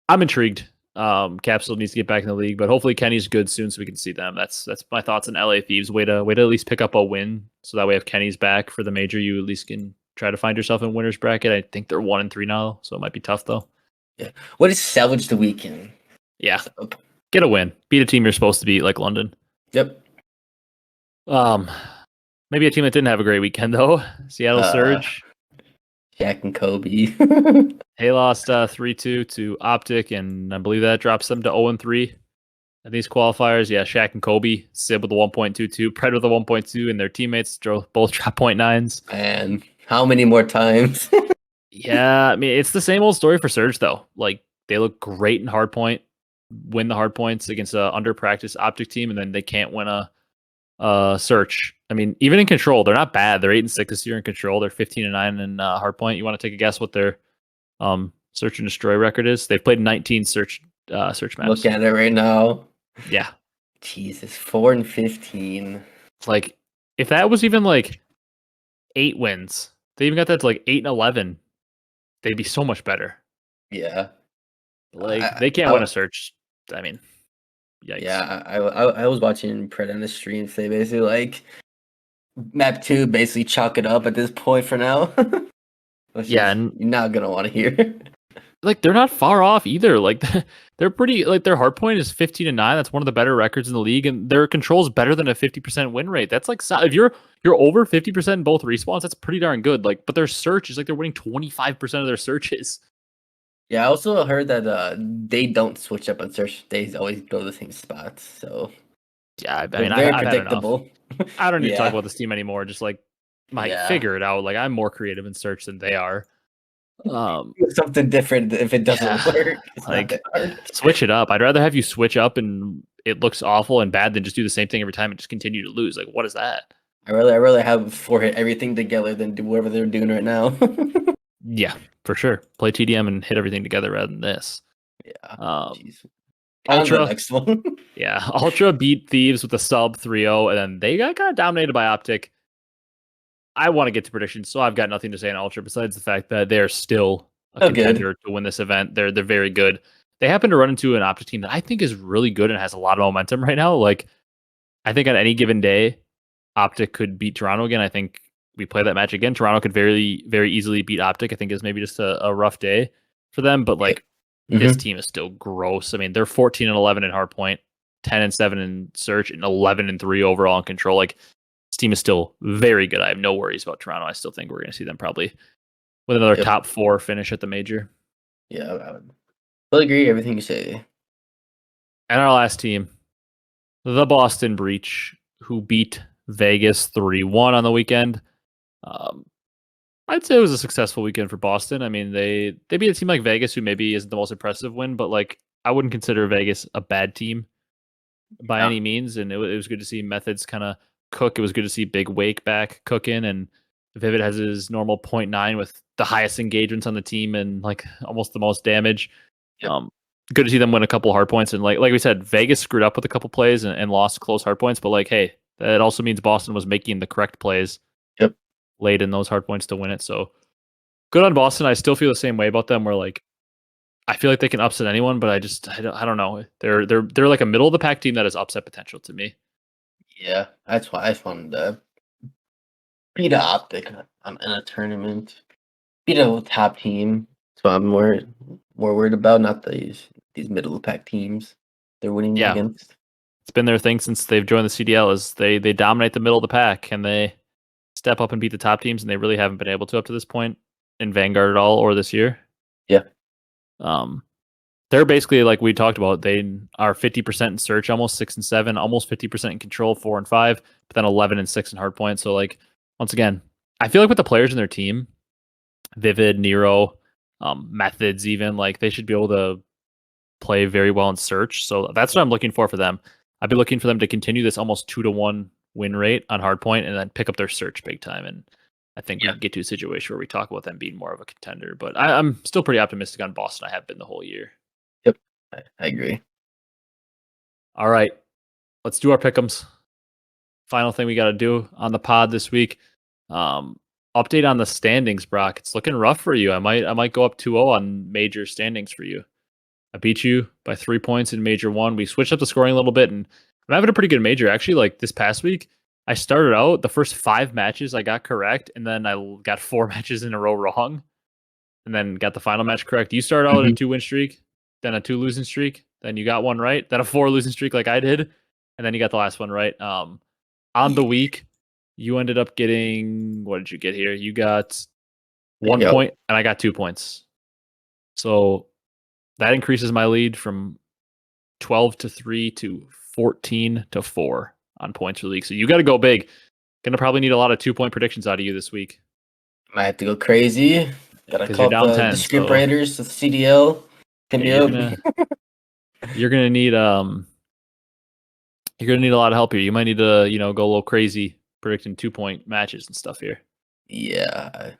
intrigued. Capsule needs to get back in the league, but hopefully Kenny's good soon so we can see them. That's my thoughts on LA Thieves. Way to at least pick up a win, so that way if Kenny's back for the major, you at least can try to find yourself in winners bracket. I think they're 1-3 now, so it might be tough though. Yeah. What is salvage the weekend? Yeah, get a win, beat a team you're supposed to beat, like London. Yep. Maybe a team that didn't have a great weekend though. Seattle Surge. Shaq and Kobe. They lost 3-2 to OpTic, and I believe that drops them to 0-3 at these qualifiers. Yeah, Shaq and Kobe, Sib with a 1.22, Pred with a 1.2, and their teammates both drop 0.9s. And how many more times? Yeah, I mean, it's the same old story for Surge, though. They look great in hardpoint, win the hard points against an under-practiced OpTic team, and then they can't win a search. I mean, even in control, they're not bad. They're 8-6 this year in control. They're 15-9 in hardpoint. You want to take a guess what their search and destroy record is? They've played 19 search maps. Look at it right now. Yeah. Jesus, 4-15. If that was even 8 wins, they even got that to 8-11, they'd be so much better. Yeah. They can't win a search. I mean, yikes. Yeah, I was watching Pred on the stream. They basically map 2, basically chalk it up at this point for now. Yeah, and you're not gonna want to hear. They're not far off either. They're pretty. Their hard point is 15-9. That's one of the better records in the league, and their control is better than a 50% win rate. That's if you're over 50% in both respawns, that's pretty darn good. But their search is they're winning 25% of their searches. Yeah, I also heard that they don't switch up on search. They always go to the same spots. So yeah, I mean, very predictable. I don't need to talk about this team anymore. Just figure it out. I'm more creative in search than they are. Something different if it doesn't work. Switch it up. I'd rather have you switch up and it looks awful and bad than just do the same thing every time and just continue to lose. What is that? I really have hit everything together than do whatever they're doing right now. Yeah, for sure. Play TDM and hit everything together rather than this. Yeah. Ultra. Next one. Yeah, Ultra beat Thieves with a sub 3-0, and then they got kind of dominated by OpTic. I want to get to predictions, so I've got nothing to say on Ultra besides the fact that they're still a contender to win this event. They're very good. They happen to run into an OpTic team that I think is really good and has a lot of momentum right now. I think on any given day, OpTic could beat Toronto again. I think we play that match again. Toronto could very, very easily beat OpTic. I think it's maybe just a rough day for them, but this team is still gross. I mean, they're 14-11 in hardpoint, 10-7 in search, and 11-3 overall in control. This team is still very good. I have no worries about Toronto. I still think we're going to see them probably with another top 4 finish at the major. Yeah, I would agree everything you say. And our last team, the Boston Breach, who beat Vegas 3-1 on the weekend. I'd say it was a successful weekend for Boston. I mean, they beat a team like Vegas, who maybe isn't the most impressive win, but like I wouldn't consider Vegas a bad team by Yeah. any means. And it was good to see Methods kind of cook. It was good to see Big Wake back cooking, and Vivid has his normal 0.9 with the highest engagements on the team and like almost the most damage. Yep. Good to see them win a couple hard points. And like we said, Vegas screwed up with a couple plays and lost close hard points. But like, hey, that also means Boston was making the correct plays Yep. late in those hard points to win it. So good on Boston. I still feel the same way about them. Where like I feel like they can upset anyone, but I don't know. They're like a middle of the pack team that has upset potential to me. Yeah, that's why I just wanted to beat a OpTic in a tournament. Beat a top team. So I'm more worried about not these middle of the pack teams they're winning Yeah, against. it's been their thing since they've joined the CDL. Is they dominate the middle of the pack and they step up and beat the top teams, and they really haven't been able to up to this point in Vanguard at all or this year. Yeah. They're basically like we talked about. They are 50% in search, almost 6 and 7, almost 50% in control, 4 and 5, but then 11 and 6 in hard points. So like once again, I feel like with the players in their team, Vivid, Nero, Methods, even like they should be able to play very well in search. So that's what I'm looking for them. I'd be looking for them to continue this almost 2-1 win rate on hardpoint and then pick up their search big time. And I think we can get to a situation where we talk about them being more of a contender. But I'm still pretty optimistic on Boston. I have been the whole year. Yep. I agree. All right. Let's do our pick'ems. Final thing we got to do on the pod this week. Update on the standings, Brock. It's looking rough for you. I might go up 2-0 on major standings for you. I beat you by 3 points in Major 1. We switched up the scoring a little bit, and I'm having a pretty good Major. Actually, like this past week, I started out the first 5 matches I got correct, and then I got 4 matches in a row wrong, and then got the final match correct. You started out in a 2-win streak, then a 2 losing streak, then you got 1 right, then a 4 losing streak like I did, and then you got the last one right. On the week, you ended up getting, what did you get here? You got 1 point, and I got 2 points. So that increases my lead from 12-3 to 14-4 on points for the league. So you got to go big. Gonna probably need a lot of 2-point predictions out of you this week. Might have to go crazy. Gotta call down the 10, script so writers with CDL. You're gonna need a lot of help here. You might need to go a little crazy predicting 2-point matches and stuff here. Yeah.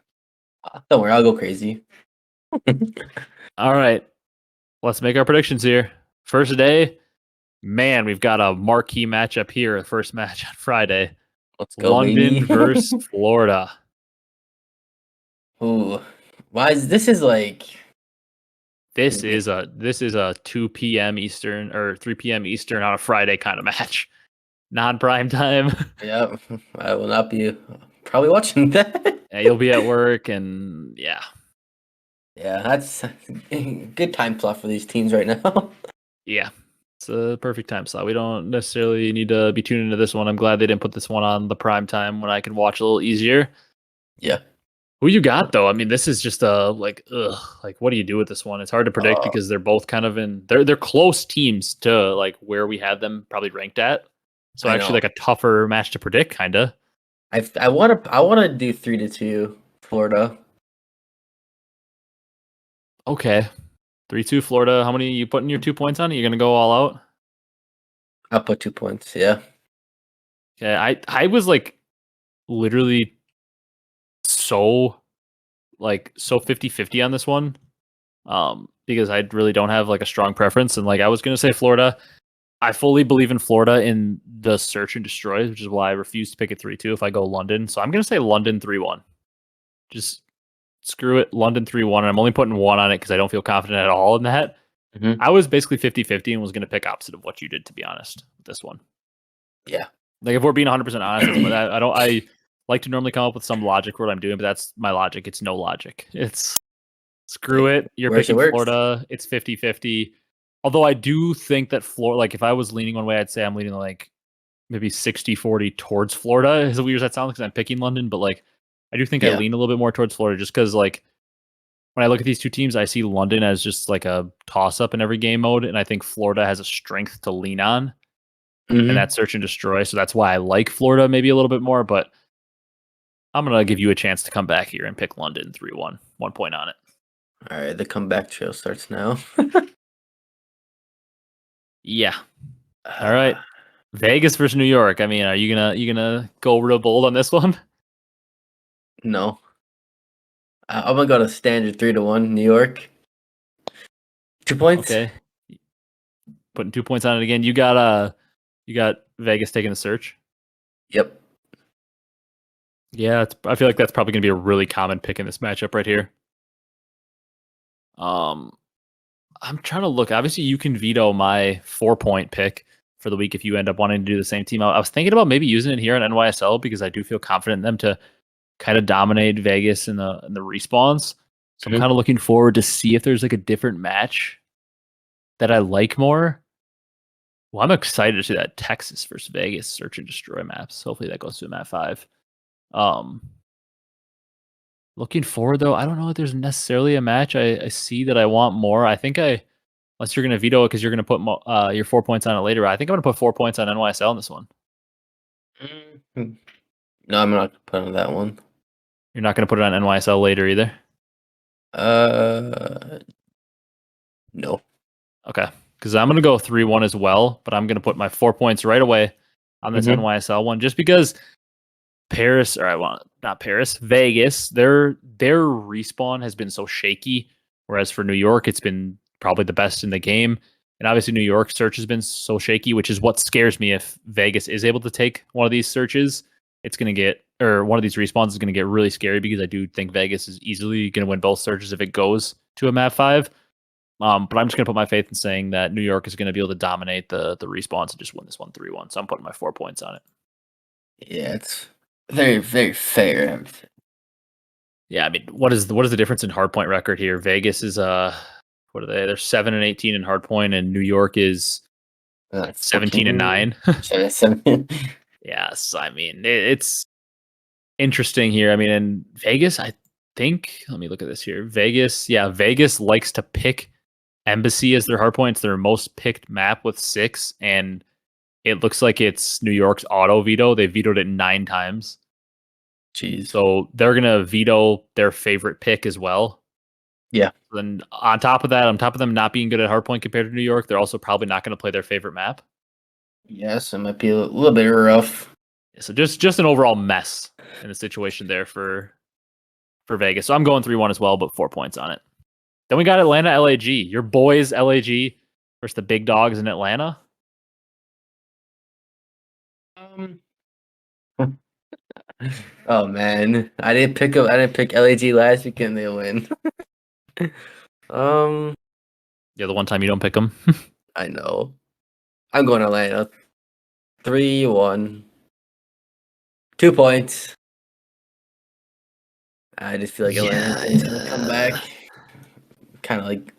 Don't worry, I'll go crazy. All right. Let's make our predictions here. First day, man, we've got a marquee matchup here. First match on Friday. Let's go, London baby. versus Florida. Ooh. Why is this is like This is a 2 p.m. Eastern or 3 p.m. Eastern on a Friday kind of match. Non-prime time. Yeah, I will not be probably watching that. Yeah, you'll be at work and yeah. Yeah, that's a good time slot for these teams right now. Yeah. It's a perfect time slot. We don't necessarily need to be tuned into this one. I'm glad they didn't put this one on the prime time when I can watch a little easier. Yeah. Who you got though? I mean, this is just like what do you do with this one? It's hard to predict because they're both kind of they're close teams to like where we had them probably ranked at. So actually like a tougher match to predict, kinda. I wanna do 3-2 Florida. Okay. 3-2 Florida. How many are you putting your 2 points on? Are you gonna go all out? I'll put 2 points, yeah. Okay. I was like literally so 50-50 on this one. Because I really don't have like a strong preference. And like I was gonna say Florida. I fully believe in Florida in the search and destroy, which is why I refuse to pick a 3-2 if I go London. So I'm gonna say London 3-1. Just screw it, London 3-1. I'm only putting 1 on it because I don't feel confident at all in that. I was basically 50-50 and was gonna pick opposite of what you did, to be honest, with this one. Yeah. Like if we're being 100% honest, I like to normally come up with some logic for what I'm doing, but that's my logic. It's no logic. It's screw it. You're picking Florida. It's 50-50. Although I do think that Florida, like if I was leaning one way, I'd say I'm leaning like maybe 60-40 towards Florida. As weird as that sounds, because I'm picking London, but like I do think I lean a little bit more towards Florida just because like when I look at these two teams, I see London as just like a toss-up in every game mode, and I think Florida has a strength to lean on, and that's search and destroy. So that's why I like Florida maybe a little bit more, but I'm gonna give you a chance to come back here and pick London 3-1. 1 point on it. All right, the comeback trail starts now. Yeah. All right. Vegas versus New York. I mean, are you gonna go real bold on this one? No. I'm gonna go to standard 3-1, New York. 2 points. Okay. Putting 2 points on it again. You got Vegas taking the search. Yep. Yeah, I feel like that's probably gonna be a really common pick in this matchup right here. I'm trying to look. Obviously, you can veto my 4-point pick for the week if you end up wanting to do the same team. I was thinking about maybe using it here on NYSL because I do feel confident in them to kind of dominate Vegas in the respawns. So I'm kind of looking forward to see if there's like a different match that I like more. Well, I'm excited to see that Texas versus Vegas search and destroy maps. Hopefully that goes to a map 5. Looking forward though, I don't know if there's necessarily a match I see that I want more. I think unless you're going to veto it because you're going to put your 4 points on it later. I think I'm going to put 4 points on NYSL in this one. No, I'm not putting on that one. You're not going to put it on NYSL later either? No. Okay. Because I'm going to go 3-1 as well, but I'm going to put my 4 points right away on this NYSL one just because Vegas, their respawn has been so shaky, whereas for New York, it's been probably the best in the game. And obviously, New York search has been so shaky, which is what scares me. If Vegas is able to take one of these searches, it's going to get, or one of these respawns is going to get really scary because I do think Vegas is easily going to win both searches if it goes to a map 5. But I'm just going to put my faith in saying that New York is going to be able to dominate the respawns and just win this one 3-1. So I'm putting my 4 points on it. Yeah, it's very, very fair. Yeah, I mean, what is the difference in hardpoint record here? Vegas is what are they? They're 7-18 in hardpoint, and New York is 17-9. 7. Yes, I mean it's interesting here. I mean, in Vegas, I think. Let me look at this here. Vegas likes to pick Embassy as their hardpoint. It's their most picked map with 6, and it looks like it's New York's auto veto. They vetoed it 9 times. Jeez. So they're gonna veto their favorite pick as well. Yeah. Then on top of them not being good at hardpoint compared to New York, they're also probably not going to play their favorite map. Yes, it might be a little bit rough. So just an overall mess in the situation there for Vegas. So I'm going 3-1 as well, but 4 points on it. Then we got Atlanta LAG. Your boys LAG versus the big dogs in Atlanta. Oh man, I didn't pick LAG last weekend. They win. Yeah, the one time you don't pick them. I know. I'm going Atlanta. 3-1. 2 points. I just feel like Atlanta's gonna come back. Kind of like,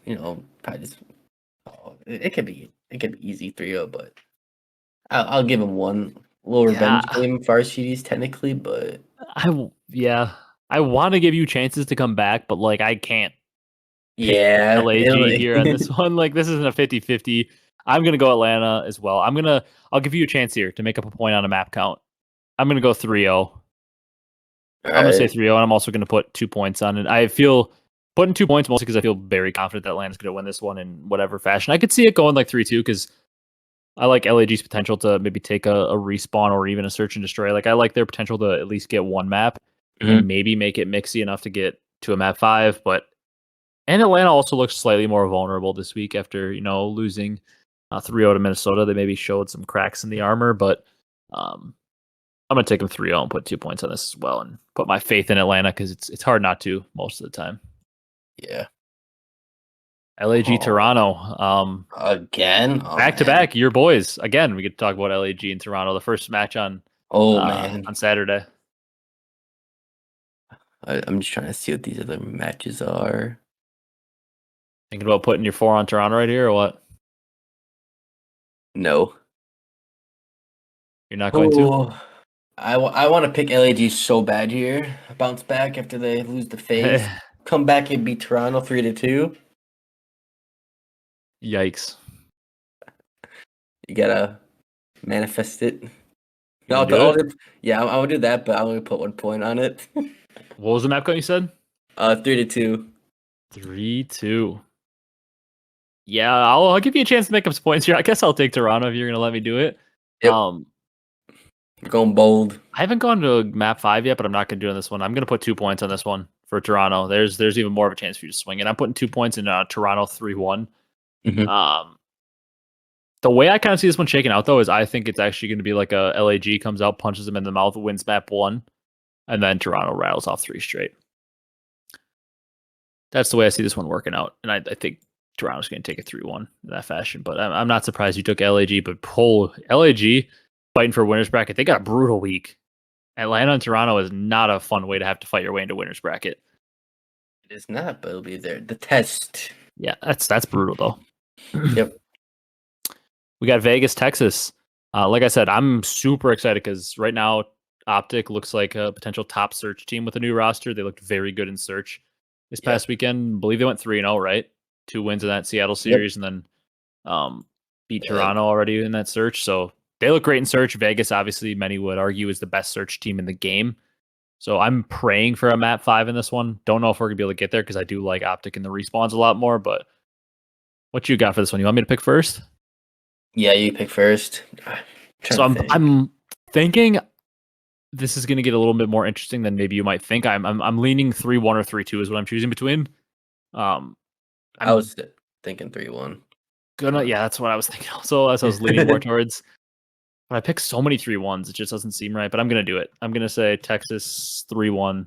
probably just. Oh, it could be easy 3-0, but I'll give him one. A little revenge game for Arcitys technically, but I want to give you chances to come back, but like I can't. Yeah, LAG here on this one. Like this isn't a 50-50. I'm gonna go Atlanta as well. I'll give you a chance here to make up a point on a map count. I'm gonna go 3-0. I'm gonna say 3-0, and I'm also gonna put 2 points on it. I feel putting 2 points mostly because I feel very confident that Atlanta's gonna win this one in whatever fashion. I could see it going like 3-2 because I like LAG's potential to maybe take a respawn or even a search and destroy. Like I like their potential to at least get one map and maybe make it mixy enough to get to a map 5. And Atlanta also looks slightly more vulnerable this week after losing 3-0 to Minnesota. They maybe showed some cracks in the armor, but I'm gonna take them 3-0 and put 2 points on this as well, and put my faith in Atlanta because it's hard not to most of the time. Yeah. LAG Toronto. Again? Back to back, your boys. Again, we get to talk about LAG and Toronto. The first match on on Saturday. I'm just trying to see what these other matches are. Thinking about putting your 4 on Toronto right here or what? No. You're not going to? I want to pick LAG so bad here. Bounce back after they lose the Faze. Come back and beat Toronto 3-2. Yikes. You gotta manifest it. You No, gonna do it? yeah, I'm gonna do that, but I'm gonna put 1 point on it. What was the map count you said? 3-2. 3-2. Yeah, I'll give you a chance to make up some points here. I guess I'll take Toronto if you're gonna let me do it. Yep. Um, We're going bold. I haven't gone to map 5 yet, but I'm not gonna do it on this one. I'm gonna put 2 points on this one for Toronto. There's even more of a chance for you to swing it. I'm putting 2 points in Toronto 3-1. Mhm. The way I kind of see this one shaking out though is I think it's actually going to be like a LAG comes out, punches him in the mouth, wins map 1, and then Toronto rattles off 3 straight. That's the way I see this one working out, and I think Toronto's going to take it 3-1 in that fashion. But I'm not surprised you took LAG, but pull LAG fighting for winners bracket. They got a brutal week. Atlanta and Toronto is not a fun way to have to fight your way into winners bracket. It is not, but it'll be there. The test. Yeah, that's brutal though. Yep. We got Vegas, Texas. Like I said, I'm super excited because right now OpTic looks like a potential top search team with a new roster. They looked very good in search this past weekend. I believe they went 3-0, right? 2 wins in that Seattle series, and then beat Toronto already in that search. So they look great in search. Vegas, obviously, many would argue is the best search team in the game. So I'm praying for a map 5 in this one. Don't know if we're gonna be able to get there because I do like OpTic and the respawns a lot more. But what you got for this one? You want me to pick first? Yeah, you pick first. So I'm thinking this is going to get a little bit more interesting than maybe you might think. I'm leaning 3-1 or 3-2 is what I'm choosing between. I was thinking 3-1. Yeah, that's what I was thinking. So that's what I was leaning more towards. But I picked so many 3-1s, it just doesn't seem right. But I'm gonna do it. I'm gonna say Texas 3-1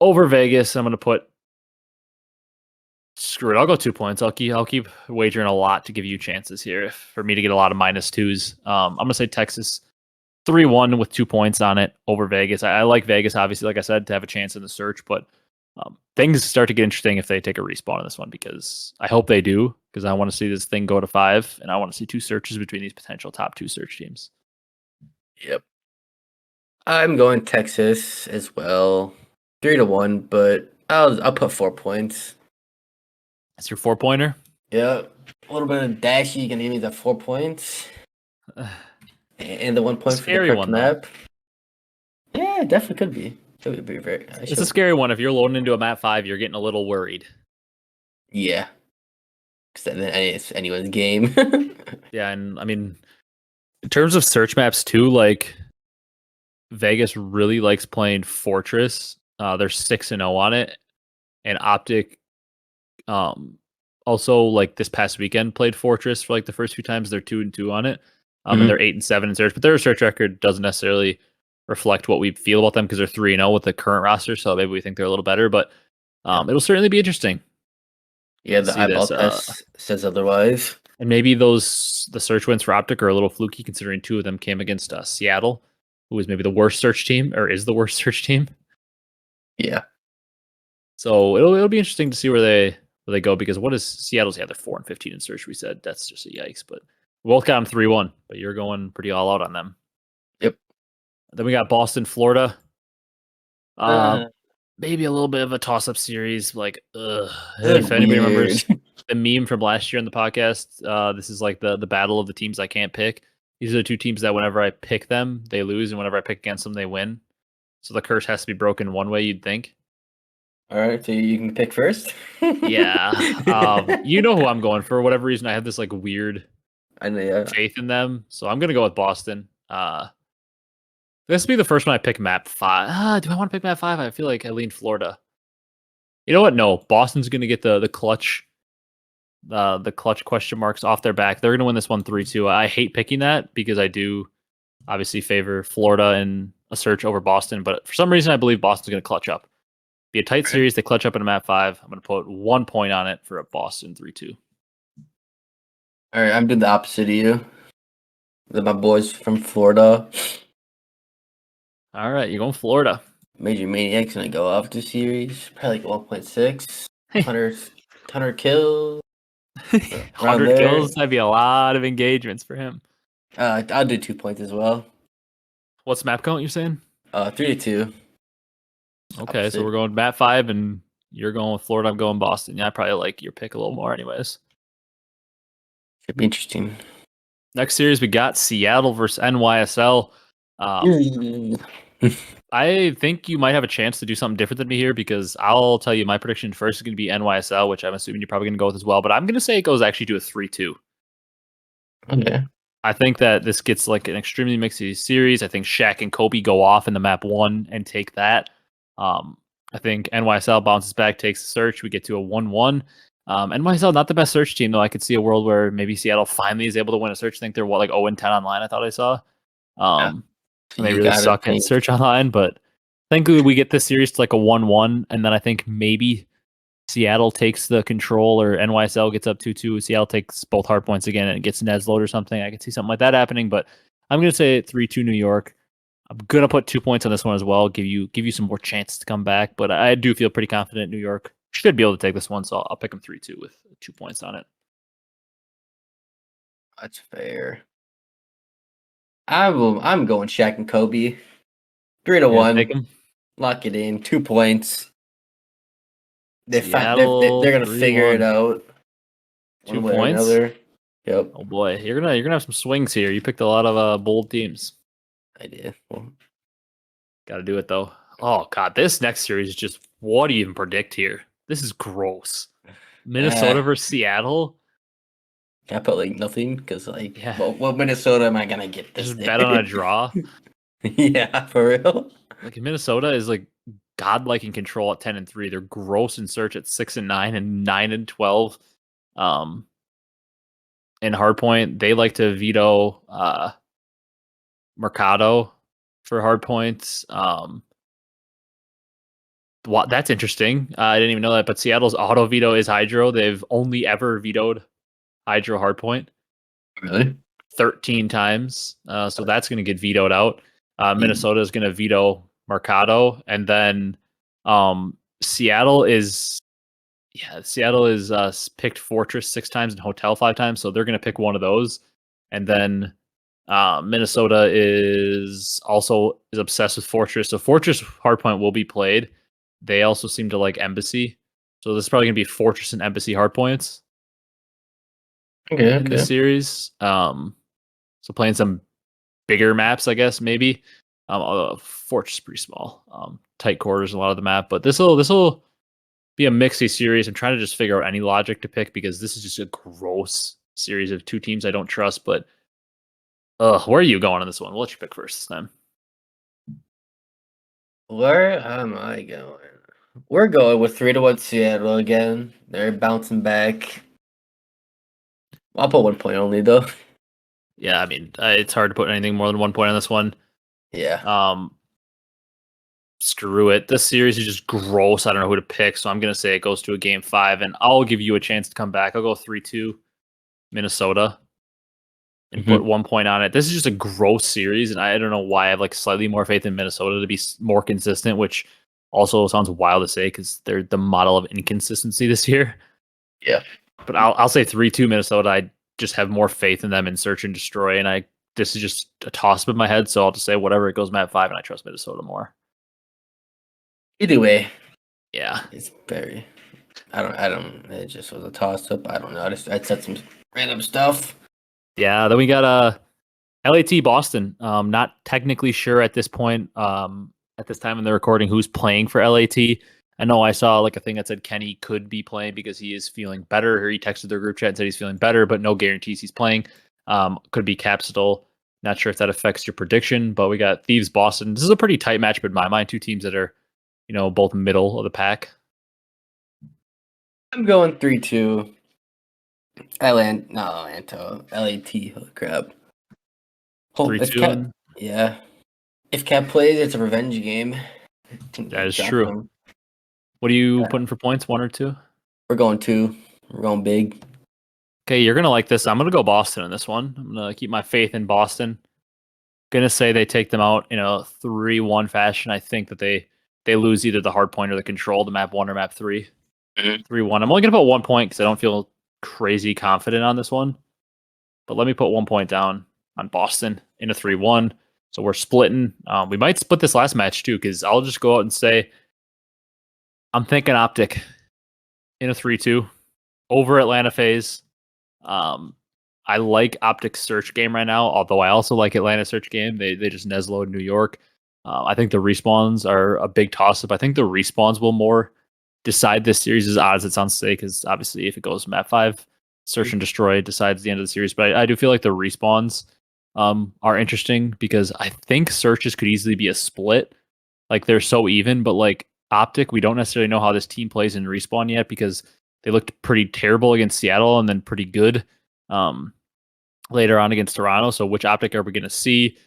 over Vegas. I'm gonna put. Screw it. I'll go 2 points. I'll keep wagering a lot to give you chances here for me to get a lot of -2s. I'm gonna say Texas 3-1 with 2 points on it over Vegas. I like Vegas, obviously, like I said, to have a chance in the search, but things start to get interesting if they take a respawn in this one because I hope they do because I want to see this thing go to 5 and I want to see 2 searches between these potential top 2 search teams. Yep. I'm going Texas as well. 3-1, but I'll put 4 points. That's your 4-pointer? Yeah. A little bit of dashy, you can give me the 4 points. And the 1 point for the correct map. Though. Yeah, it definitely could be. It would be very. It's a scary one. If you're loading into a map 5, you're getting a little worried. Yeah. Because then it's anyone's game. Yeah, and I mean, in terms of search maps too, like Vegas really likes playing Fortress. They're 6-0 on it, and OpTic also like this past weekend played Fortress for like the first few times. They're 2-2 on it. And they're 8-7 in search, but their search record doesn't necessarily reflect what we feel about them because they're 3-0 with the current roster. So maybe we think they're a little better, but it'll certainly be interesting. Yeah, the eyeball test says otherwise. And maybe the search wins for OpTic are a little fluky considering 2 of them came against Seattle, who is maybe the worst search team or is the worst search team. Yeah. So it'll be interesting to see where they go because what is Seattle's? Yeah, they're 4-15 in search. We said that's just a yikes, but we both got them 3-1, but you're going pretty all out on them. Yep. Then we got Boston, Florida. Maybe a little bit of a toss-up series. Like, if anybody remembers the meme from last year on the podcast, this is like the battle of the teams I can't pick. These are the 2 teams that whenever I pick them, they lose, and whenever I pick against them, they win. So the curse has to be broken one way, you'd think. All right, so you can pick first. Yeah, you know who I'm going for. For whatever reason, I have this like weird faith in them, so I'm gonna go with Boston. This will be the first one I pick map 5. Do I want to pick map 5? I feel like I lean Florida. You know what? No, Boston's gonna get the clutch, the clutch question marks off their back. They're gonna win this one 3-2. I hate picking that because I do obviously favor Florida in a search over Boston, but for some reason I believe Boston's gonna clutch up. Be a tight series. They clutch up in a map 5. I'm going to put 1 point on it for a Boston 3-2. All right, I'm doing the opposite of you. My boys from Florida. All right, you're going Florida. Major Maniac's going to go off the series. Probably like 1.6. 100 kills. 100 kills? That'd be a lot of engagements for him. I'll do 2 points as well. What's map count you're saying? 3-2. Okay, opposite. So we're going map 5 and you're going with Florida. I'm going Boston. Yeah, I probably like your pick a little more anyways. Should be interesting. Next series, we got Seattle versus NYSL. I think you might have a chance to do something different than me here because I'll tell you my prediction first is going to be NYSL, which I'm assuming you're probably going to go with as well. But I'm going to say it goes actually to a 3-2. Okay. I think that this gets like an extremely mixy series. I think Shaq and Kobe go off in the map 1 and take that. I think NYSL bounces back, takes the search. We get to a 1-1. NYSL, not the best search team, though. I could see a world where maybe Seattle finally is able to win a search. I think they're like 0-10 online, I thought I saw. And they really suck at search online. But I think we get this series to like a 1-1. And then I think maybe Seattle takes the control or NYSL gets up 2-2. Seattle takes both hard points again and gets Nez load or something. I could see something like that happening, but I'm going to say 3-2 New York. I'm going to put 2 points on this one as well, give you some more chances to come back, but I do feel pretty confident New York should be able to take this one, so I'll pick them 3-2 with 2 points on it. That's fair. I'm going Shaq and Kobe. 3-1. Lock it in. 2 points. They're gonna figure it out. 2 points. Another. Yep. Oh boy, you're gonna have some swings here. You picked a lot of bold teams. I did. Well, got to do it though. Oh god, this next series is just what do you even predict here? This is gross. Minnesota versus Seattle. I put like nothing because like, what Minnesota am I gonna get this? Just bet on a draw. Yeah, for real. Like Minnesota is like godlike in control at 10-3. They're gross in search at 6-9 and 9-12. In hardpoint, they like to veto Mercado for hardpoints. That's interesting. I didn't even know that, but Seattle's auto veto is Hydro. They've only ever vetoed Hydro hardpoint. Really? 13 times. So that's going to get vetoed out. Minnesota is going to veto Mercado, and then Seattle is picked Fortress 6 times and Hotel 5 times, so they're going to pick one of those. And then Minnesota is obsessed with Fortress, so Fortress hardpoint will be played. They also seem to like Embassy, so this is probably going to be Fortress and Embassy hardpoints. In this series. So playing some bigger maps, I guess, maybe. Fortress is pretty small. Tight quarters a lot of the map, but this will be a mixy series. I'm trying to just figure out any logic to pick because this is just a gross series of 2 teams I don't trust. But where are you going on this one? We'll let you pick first this time. Where am I going? We're going with 3-1 Seattle again. They're bouncing back. I'll put 1 point only though. Yeah, I mean, it's hard to put anything more than 1 point on this one. Yeah. Screw it. This series is just gross. I don't know who to pick, so I'm going to say it goes to a game 5, and I'll give you a chance to come back. I'll go 3-2 Minnesota and put 1 point on it. This is just a gross series, and I don't know why I have like slightly more faith in Minnesota to be more consistent, which also sounds wild to say because they're the model of inconsistency this year. Yeah. But I'll say 3-2 Minnesota. I just have more faith in them in search and destroy, and this is just a toss-up in my head, so I'll just say whatever, it goes map 5, and I trust Minnesota more. Either way, yeah, it's very. I don't. It just was a toss-up. I don't know. I said some random stuff. Yeah, then we got LAT Boston. Not technically sure at this point. At this time in the recording, who's playing for LAT? I know I saw like a thing that said Kenny could be playing because he is feeling better. Or he texted their group chat and said he's feeling better, but no guarantees he's playing. Could be Capsule. Not sure if that affects your prediction, but we got Thieves Boston. This is a pretty tight matchup in my mind. 2 teams that are, both middle of the pack. I'm going 3-2. LAT. Holy crap. 3-2. Yeah. If Cap plays, it's a revenge game. That is true. What are you putting for points? 1 or 2? We're going 2. We're going big. Okay, you're gonna like this. I'm gonna go Boston in this one. I'm gonna keep my faith in Boston. Gonna say they take them out in a 3-1 fashion. I think that they lose either the hard point or the control, the map 1 or map 3. 3-1. I'm only gonna put 1 point because I don't feel crazy confident on this one. But let me put 1 point down on Boston in a 3-1. So we're splitting. We might split this last match too, because I'll just go out and say I'm thinking OpTic in a 3-2 over Atlanta Faze. I like OpTic's search game right now, although I also like Atlanta's search game. They just Neslo'd New York. I think the respawns are a big toss up. I think the respawns will more decide this series, as odd as it sounds to say, because obviously if it goes map 5, search and destroy decides the end of the series. But I do feel like the respawns are interesting because I think searches could easily be a split. Like they're so even, but like OpTic, we don't necessarily know how this team plays in respawn yet because they looked pretty terrible against Seattle and then pretty good later on against Toronto. So which OpTic are we going to see?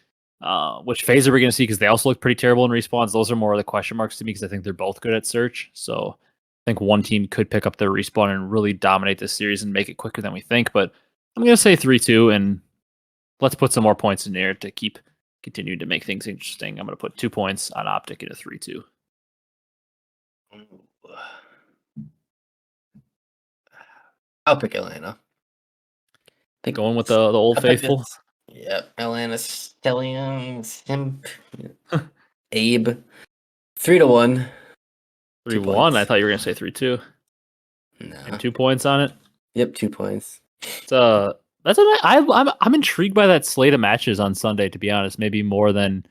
Which phase are we going to see? Because they also look pretty terrible in respawns. Those are more of the question marks to me because I think they're both good at search. So I think one team could pick up their respawn and really dominate this series and make it quicker than we think. But I'm going to say 3-2, and let's put some more points in there to keep continuing to make things interesting. I'm going to put 2 points on OpTic in a 3-2. I'll pick Atlanta. Think going with the old faithful. Yep, Atlanta, Cellium, Simp, Abe. 3-1. 3-1. I thought you were going to say 3-2. No. And 2 points on it. Yep, 2 points. I'm intrigued by that slate of matches on Sunday, to be honest, maybe more than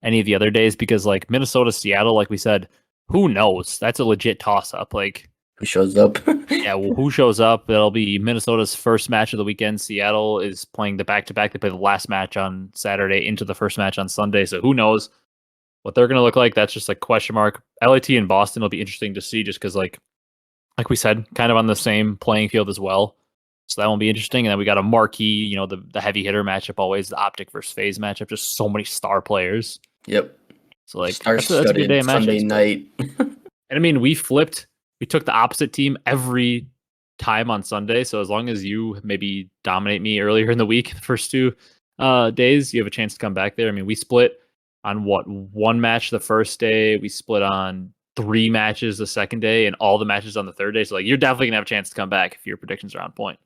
any of the other days, because like Minnesota, Seattle, like we said, who knows? That's a legit toss up. Like who shows up? Yeah, well, who shows up? That'll be Minnesota's first match of the weekend. Seattle is playing the back-to-back. They play the last match on Saturday into the first match on Sunday. So who knows what they're going to look like? That's just a question mark. LAT and Boston will be interesting to see just because, like we said, kind of on the same playing field as well. So that won't be interesting. And then we got a marquee, the heavy hitter matchup always, the OpTic versus Faze matchup. Just so many star players. Yep. So like that's a good day of matches. Sunday night. And I mean, we took the opposite team every time on Sunday. So as long as you maybe dominate me earlier in the week, the first 2 days, you have a chance to come back there. I mean, we split on one match the first day. We split on 3 matches the second day and all the matches on the third day. So like you're definitely gonna have a chance to come back if your predictions are on point.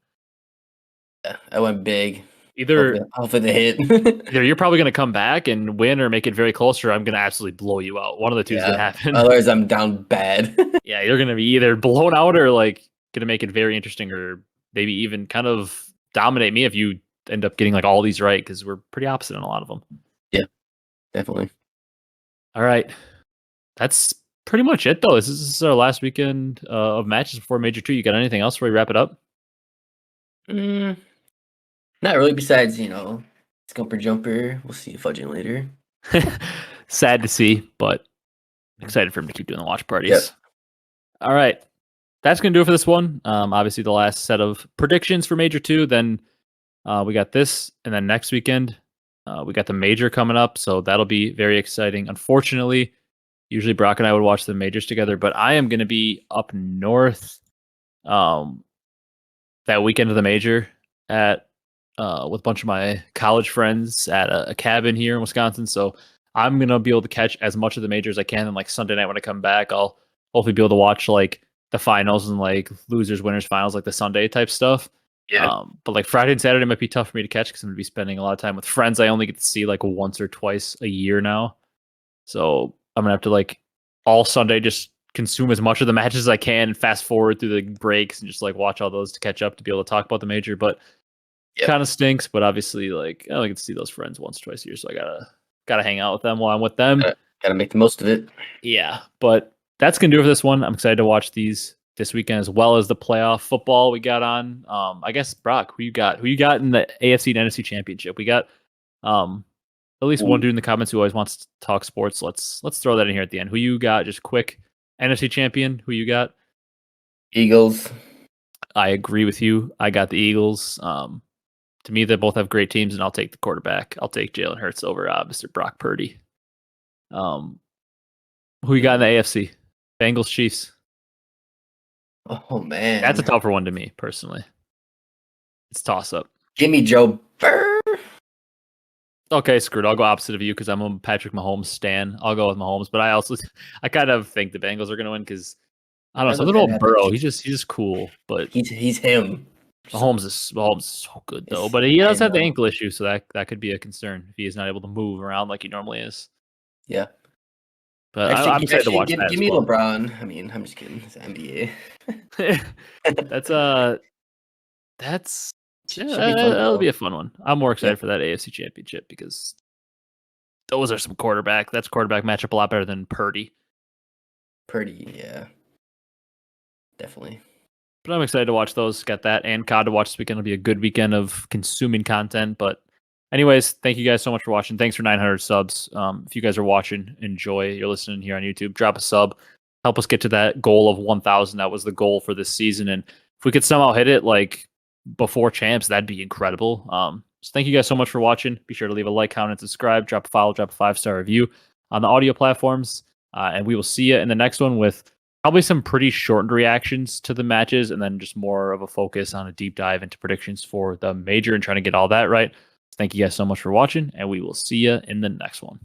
Yeah, I went big. Either off of the hit. Either you're probably going to come back and win or make it very close, or I'm going to absolutely blow you out. One of the two is going to happen. Otherwise, I'm down bad. Yeah, you're going to be either blown out or like going to make it very interesting, or maybe even kind of dominate me if you end up getting like all these right, because we're pretty opposite in a lot of them. Yeah, definitely. All right, that's pretty much it though. This is our last weekend of matches before Major 2. You got anything else before we wrap it up? Not really, besides, Scumper Jumper. We'll see you fudging later. Sad to see, but excited for him to keep doing the watch parties. Yep. All right. That's going to do it for this one. Obviously, the last set of predictions for Major 2. Then we got this, and then next weekend, we got the Major coming up, so that'll be very exciting. Unfortunately, usually Brock and I would watch the Majors together, but I am going to be up north that weekend of the Major at with a bunch of my college friends at a cabin here in Wisconsin. So I'm going to be able to catch as much of the Major as I can. And like Sunday night when I come back, I'll hopefully be able to watch like the finals and like losers, winners, finals, like the Sunday type stuff. Yeah. But like Friday and Saturday might be tough for me to catch because I'm going to be spending a lot of time with friends I only get to see like once or twice a year now. So I'm going to have to like all Sunday just consume as much of the matches as I can and fast forward through the breaks and just like watch all those to catch up to be able to talk about the Major. But kind of stinks, but obviously like I only get to see those friends once, twice a year, so I gotta hang out with them while I'm with them. Gotta make the most of it. Yeah, but that's gonna do it for this one. I'm excited to watch these this weekend as well as the playoff football we got on. I guess Brock, who you got in the AFC and NFC championship? We got at least one dude in the comments who always wants to talk sports. Let's throw that in here at the end. Who you got? Just quick NFC champion. Who you got? Eagles. I agree with you. I got the Eagles. To me, they both have great teams, and I'll take the quarterback. I'll take Jalen Hurts over Mr. Brock Purdy. Who you got in the AFC? Bengals, Chiefs. Oh man, that's a tougher one to me personally. It's toss up. Give me Joe Burr. Okay, screwed. I'll go opposite of you because I'm a Patrick Mahomes stan. I'll go with Mahomes, but I kind of think the Bengals are going to win because I don't know something about Burrow. He's just cool, but he's him. Mahomes is so good though, but he does have the ankle issue, so that could be a concern if he is not able to move around like he normally is. Yeah, but I'm excited to watch that. Give me LeBron. I mean, I'm just kidding. It's NBA. That's Yeah, Should be fun to that'll go. be a fun one. I'm more excited Yeah. for that AFC Championship because those are some quarterback. That's quarterback matchup a lot better than Purdy. Pretty, yeah. Definitely. But I'm excited to watch those. Got that and COD to watch this weekend. It'll be a good weekend of consuming content. But anyways, thank you guys so much for watching. Thanks for 900 subs. If you guys are watching, enjoy. You're listening here on YouTube. Drop a sub. Help us get to that goal of 1,000. That was the goal for this season. And if we could somehow hit it like before champs, that'd be incredible. So thank you guys so much for watching. Be sure to leave a like, comment, and subscribe. Drop a follow, drop a 5-star review on the audio platforms. And we will see you in the next one with probably some pretty shortened reactions to the matches and then just more of a focus on a deep dive into predictions for the major and trying to get all that right. Thank you guys so much for watching, and we will see you in the next one.